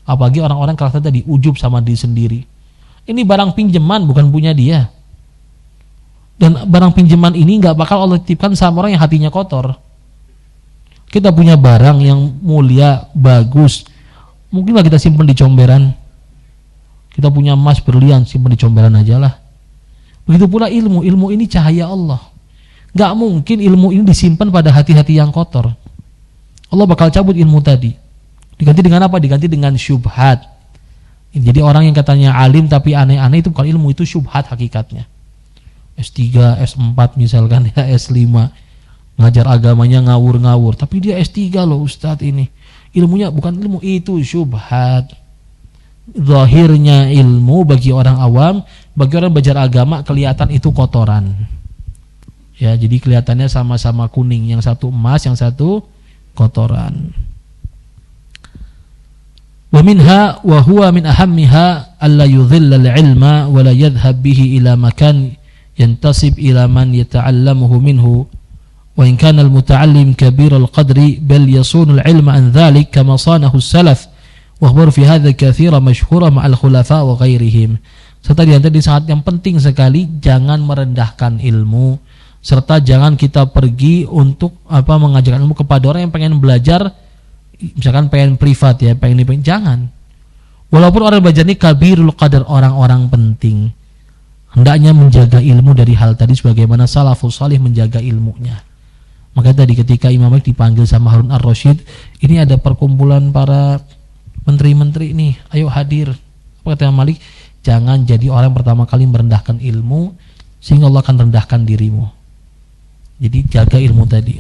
Apalagi orang-orang karakter tadi ujub sama diri sendiri. Ini barang pinjaman, bukan punya dia. Dan barang pinjaman ini nggak bakal Allah titipkan sama orang yang hatinya kotor. Kita punya barang yang mulia, bagus, mungkinlah kita simpan di comberan. Kita punya emas berlian, simpan di comberan aja lah. Begitu pula ilmu ini cahaya Allah. Nggak mungkin ilmu ini disimpan pada hati-hati yang kotor. Allah bakal cabut ilmu tadi. Diganti dengan apa? Diganti dengan syubhat. Jadi orang yang katanya alim tapi aneh-aneh, itu bukan ilmu, itu syubhat hakikatnya. S3, S4 misalkan ya, S5 ngajar agamanya ngawur-ngawur, tapi dia S3 loh Ustadz ini. Ilmunya bukan ilmu, itu syubhat. Zahirnya ilmu bagi orang awam, bagi orang belajar agama kelihatan itu kotoran. Ya, jadi kelihatannya sama-sama kuning, yang satu emas, yang satu kotoran. Wa minha wa huwa min ahammiha alla yudhilla al-ilma wa la yadhhab bihi ila makan yantasib ila man yata'allamuhu minhu wa in kana al-muta'allim kabir al-qadri bal yasunu al-ilma an dhalik kama sanahu as-salaf wa huwa fi hadha katsira mashhura ma'al khulafa wa ghairihim. Serta di antara sangat yang penting sekali, jangan merendahkan ilmu, serta jangan kita pergi untuk mengajarkan ilmu kepada orang yang pengen belajar, misalkan pengen privat ya, pengen jangan. Walaupun orang belajar ini kabirul qadar, orang-orang penting, hendaknya menjaga ilmu dari hal tadi sebagaimana salafus salih menjaga ilmunya. Maka tadi ketika Imam Malik dipanggil sama Harun ar-Rasyid, ini ada perkumpulan para menteri-menteri nih, ayo hadir. Apa kata Imam Malik? Jangan jadi orang yang pertama kali merendahkan ilmu, sehingga Allah akan rendahkan dirimu. Jadi jaga ilmu tadi.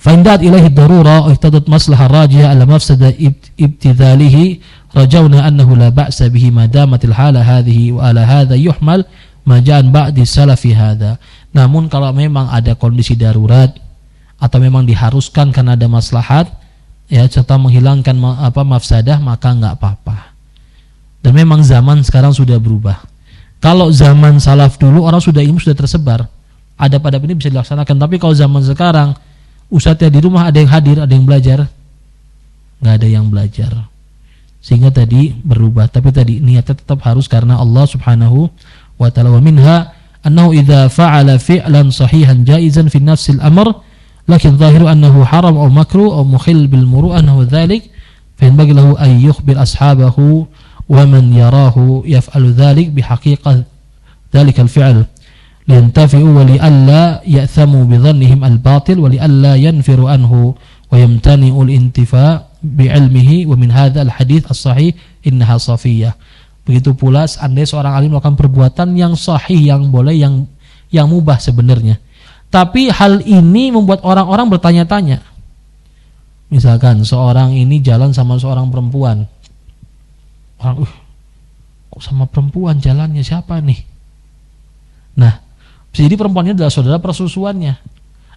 Fa'indat ilahi darura ihtadat maslahah rajihah ala mafsada ibtidhalihi rajawna annahu la ba'sa bihi madamatil hala hadhihi wa ala hadha yuhmal maja'an ba'di salafi hadha. Namun kalau memang ada kondisi darurat atau memang diharuskan karena ada maslahat ya, serta menghilangkan mafsadah, maka enggak apa-apa. Dan memang zaman sekarang sudah berubah. Kalau zaman salaf dulu orang sudah ilmu sudah tersebar, adab-adab ini bisa dilaksanakan. Tapi kalau zaman sekarang ustadznya di rumah ada yang hadir, ada yang belajar, nggak ada yang belajar, sehingga tadi berubah. Tapi tadi niatnya tetap harus karena Allah Subhanahu wa ta'ala. Wa minha annahu idza fa'ala fi'lan sahihan jaizan fi nafsil amr lakin zahiru annahu haram aw makruh aw mukhil bil muru'ah wa dhalik fa yanbaghi lahu an yukhbir ashabahu wa man yarahu yaf'alu dhalik bihaqiqah dhalika al-fi'l liyantafi'u wa li'alla ya'thamu bidhannihim al-batil wa li'alla yanfiru anhu wa yamtani'u al-intifa' bi'ilmihi wa min hadha al-hadith as-sahih innaha safiyah. Begitu pula seandainya seorang alim melakukan perbuatan yang sahih, yang boleh, yang mubah sebenarnya, tapi hal ini membuat orang-orang bertanya-tanya. Misalkan seorang ini jalan sama seorang perempuan, orang kok sama perempuan jalannya, siapa nih? Nah, bisa jadi perempuannya adalah saudara persusuannya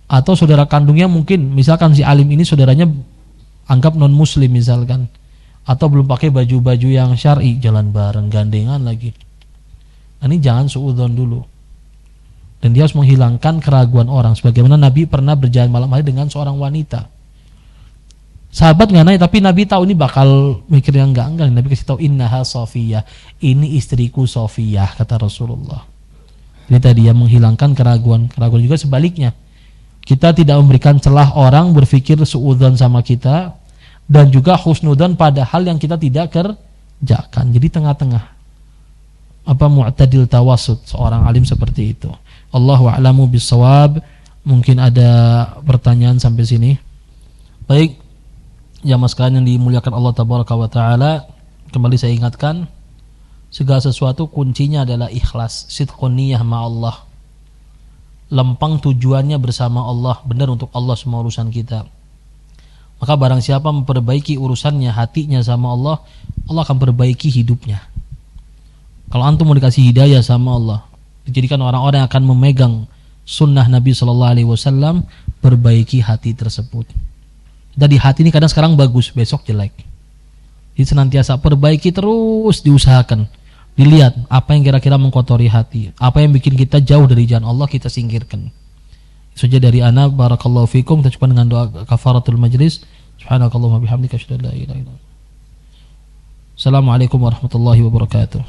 atau saudara kandungnya, mungkin misalkan si alim ini saudaranya anggap non muslim misalkan, atau belum pakai baju-baju yang syar'i, jalan bareng gandengan lagi. Nah, ini jangan suudzon dulu. Dan dia harus menghilangkan keraguan orang, sebagaimana Nabi pernah berjalan malam hari dengan seorang wanita. Sahabat nggak nanya, tapi Nabi tahu ini bakal mikir yang enggak. Nabi kasih tahu innaha Sofiyah, ini istriku Sofiyah, kata Rasulullah. Jadi tadi yang menghilangkan keraguan juga sebaliknya. Kita tidak memberikan celah orang berpikir suudzon sama kita, dan juga husnudzon pada hal yang kita tidak kerjakan. Jadi tengah-tengah. Mu'tadil tawasud, seorang alim seperti itu. Allahu a'lamu bissawab. Mungkin ada pertanyaan sampai sini. Baik, jamaah sekalian yang dimuliakan Allah tabaraka wa taala, kembali saya ingatkan, segala sesuatu kuncinya adalah ikhlas, sidqun niyah ma'allah. Lempang tujuannya bersama Allah, benar untuk Allah semua urusan kita. Maka barang siapa memperbaiki urusannya, hatinya sama Allah, Allah akan perbaiki hidupnya. Kalau antum mau dikasih hidayah sama Allah, dijadikan orang-orang yang akan memegang sunnah Nabi SAW, perbaiki hati tersebut. Dan di hati ini kadang sekarang bagus, besok jelek. Jadi senantiasa perbaiki terus, diusahakan. Dilihat apa yang kira-kira mengkotori hati, apa yang bikin kita jauh dari jalan Allah, kita singkirkan. Itu saja dari ana, barakallahu fikum. Kita cukup dengan doa kafaratul majlis. Subhanakallahumma bihamdika asyhadu an la ilaha illa anta. Assalamualaikum warahmatullahi wabarakatuh.